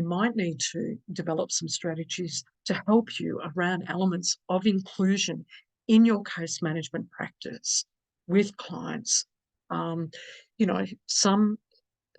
might need to develop some strategies to help you around elements of inclusion in your case management practice with clients.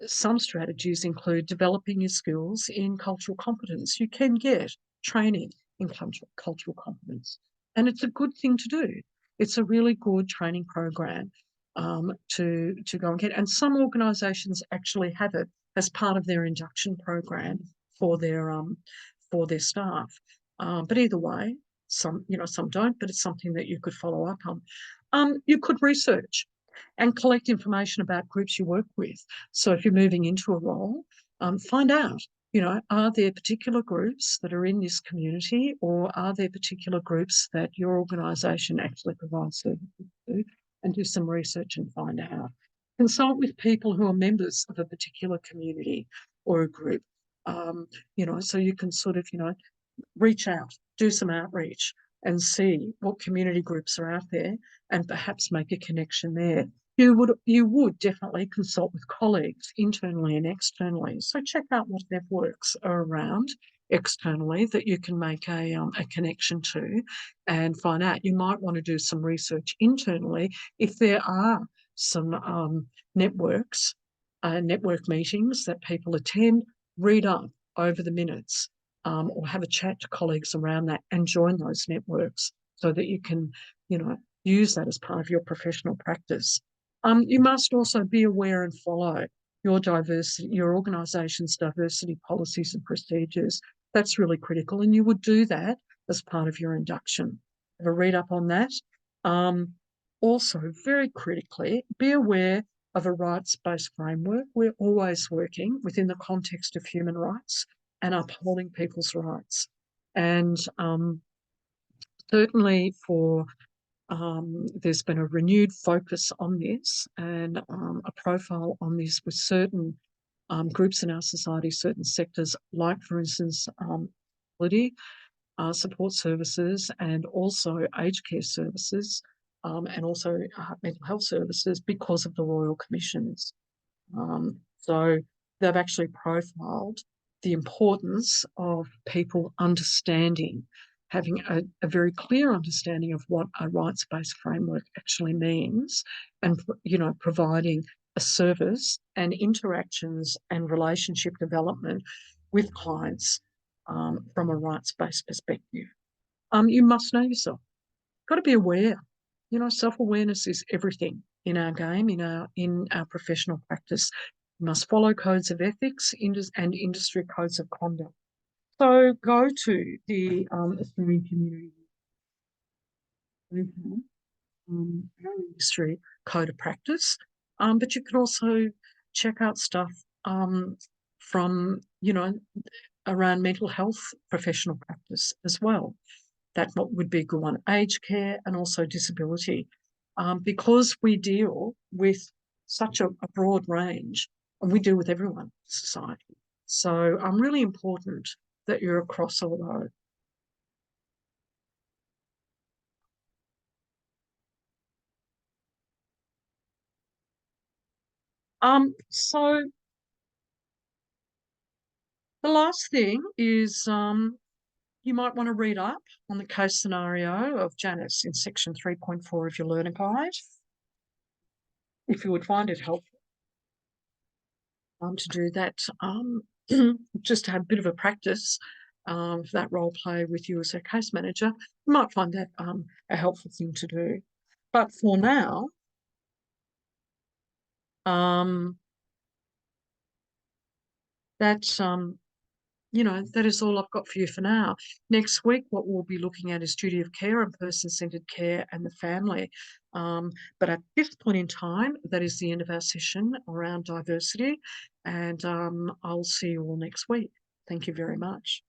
Some strategies include developing your skills in cultural competence. You can get training in cultural competence, and it's a good thing to do. It's a really good training program to go and get. And some organisations actually have it as part of their induction program for their staff. But either way, some don't. But it's something that you could follow up on. You could research and collect information about groups you work with. So if you're moving into a role, find out are there particular groups that are in this community, or are there particular groups that your organisation actually provides services to? And do some research and find out. Consult with people who are members of a particular community or a group, so you can sort of, reach out, do some outreach and see what community groups are out there and perhaps make a connection there. You would definitely consult with colleagues internally and externally. So check out what networks are around externally that you can make a connection to and find out. You might want to do some research internally if there are some networks, network meetings that people attend. Read up over the minutes, or have a chat to colleagues around that and join those networks so that you can, use that as part of your professional practice. You must also be aware and follow your organisation's diversity policies and procedures. That's really critical, and you would do that as part of your induction. Have a read up on that. Also, very critically, be aware of a rights-based framework. We're always working within the context of human rights and upholding people's rights. And certainly there's been a renewed focus on this and a profile on this with certain groups in our society, certain sectors, like, for instance, support services and also aged care services, and also mental health services because of the Royal Commissions. So they've actually profiled the importance of people understanding, having a very clear understanding of what a rights-based framework actually means, and providing a service and interactions and relationship development with clients from a rights-based perspective. You must know yourself. Got to be aware. Self-awareness is everything in our game, in our professional practice. You must follow codes of ethics and industry codes of conduct. So go to the Australian Community our industry code of practice, but you can also check out stuff from around mental health professional practice as well. That would be a good one. Aged care and also disability. Because we deal with such a broad range, and we deal with everyone in society. So really important that you're across all those. So the last thing is you might want to read up on the case scenario of Janice in section 3.4 of your learner guide, if you would find it helpful to do that, just to have a bit of a practice for that role play with you as a case manager. You might find that a helpful thing to do. But for now, that's that is all I've got for you for now. Next week, what we'll be looking at is duty of care and person-centred care and the family. But at this point in time, that is the end of our session around diversity, and I'll see you all next week. Thank you very much.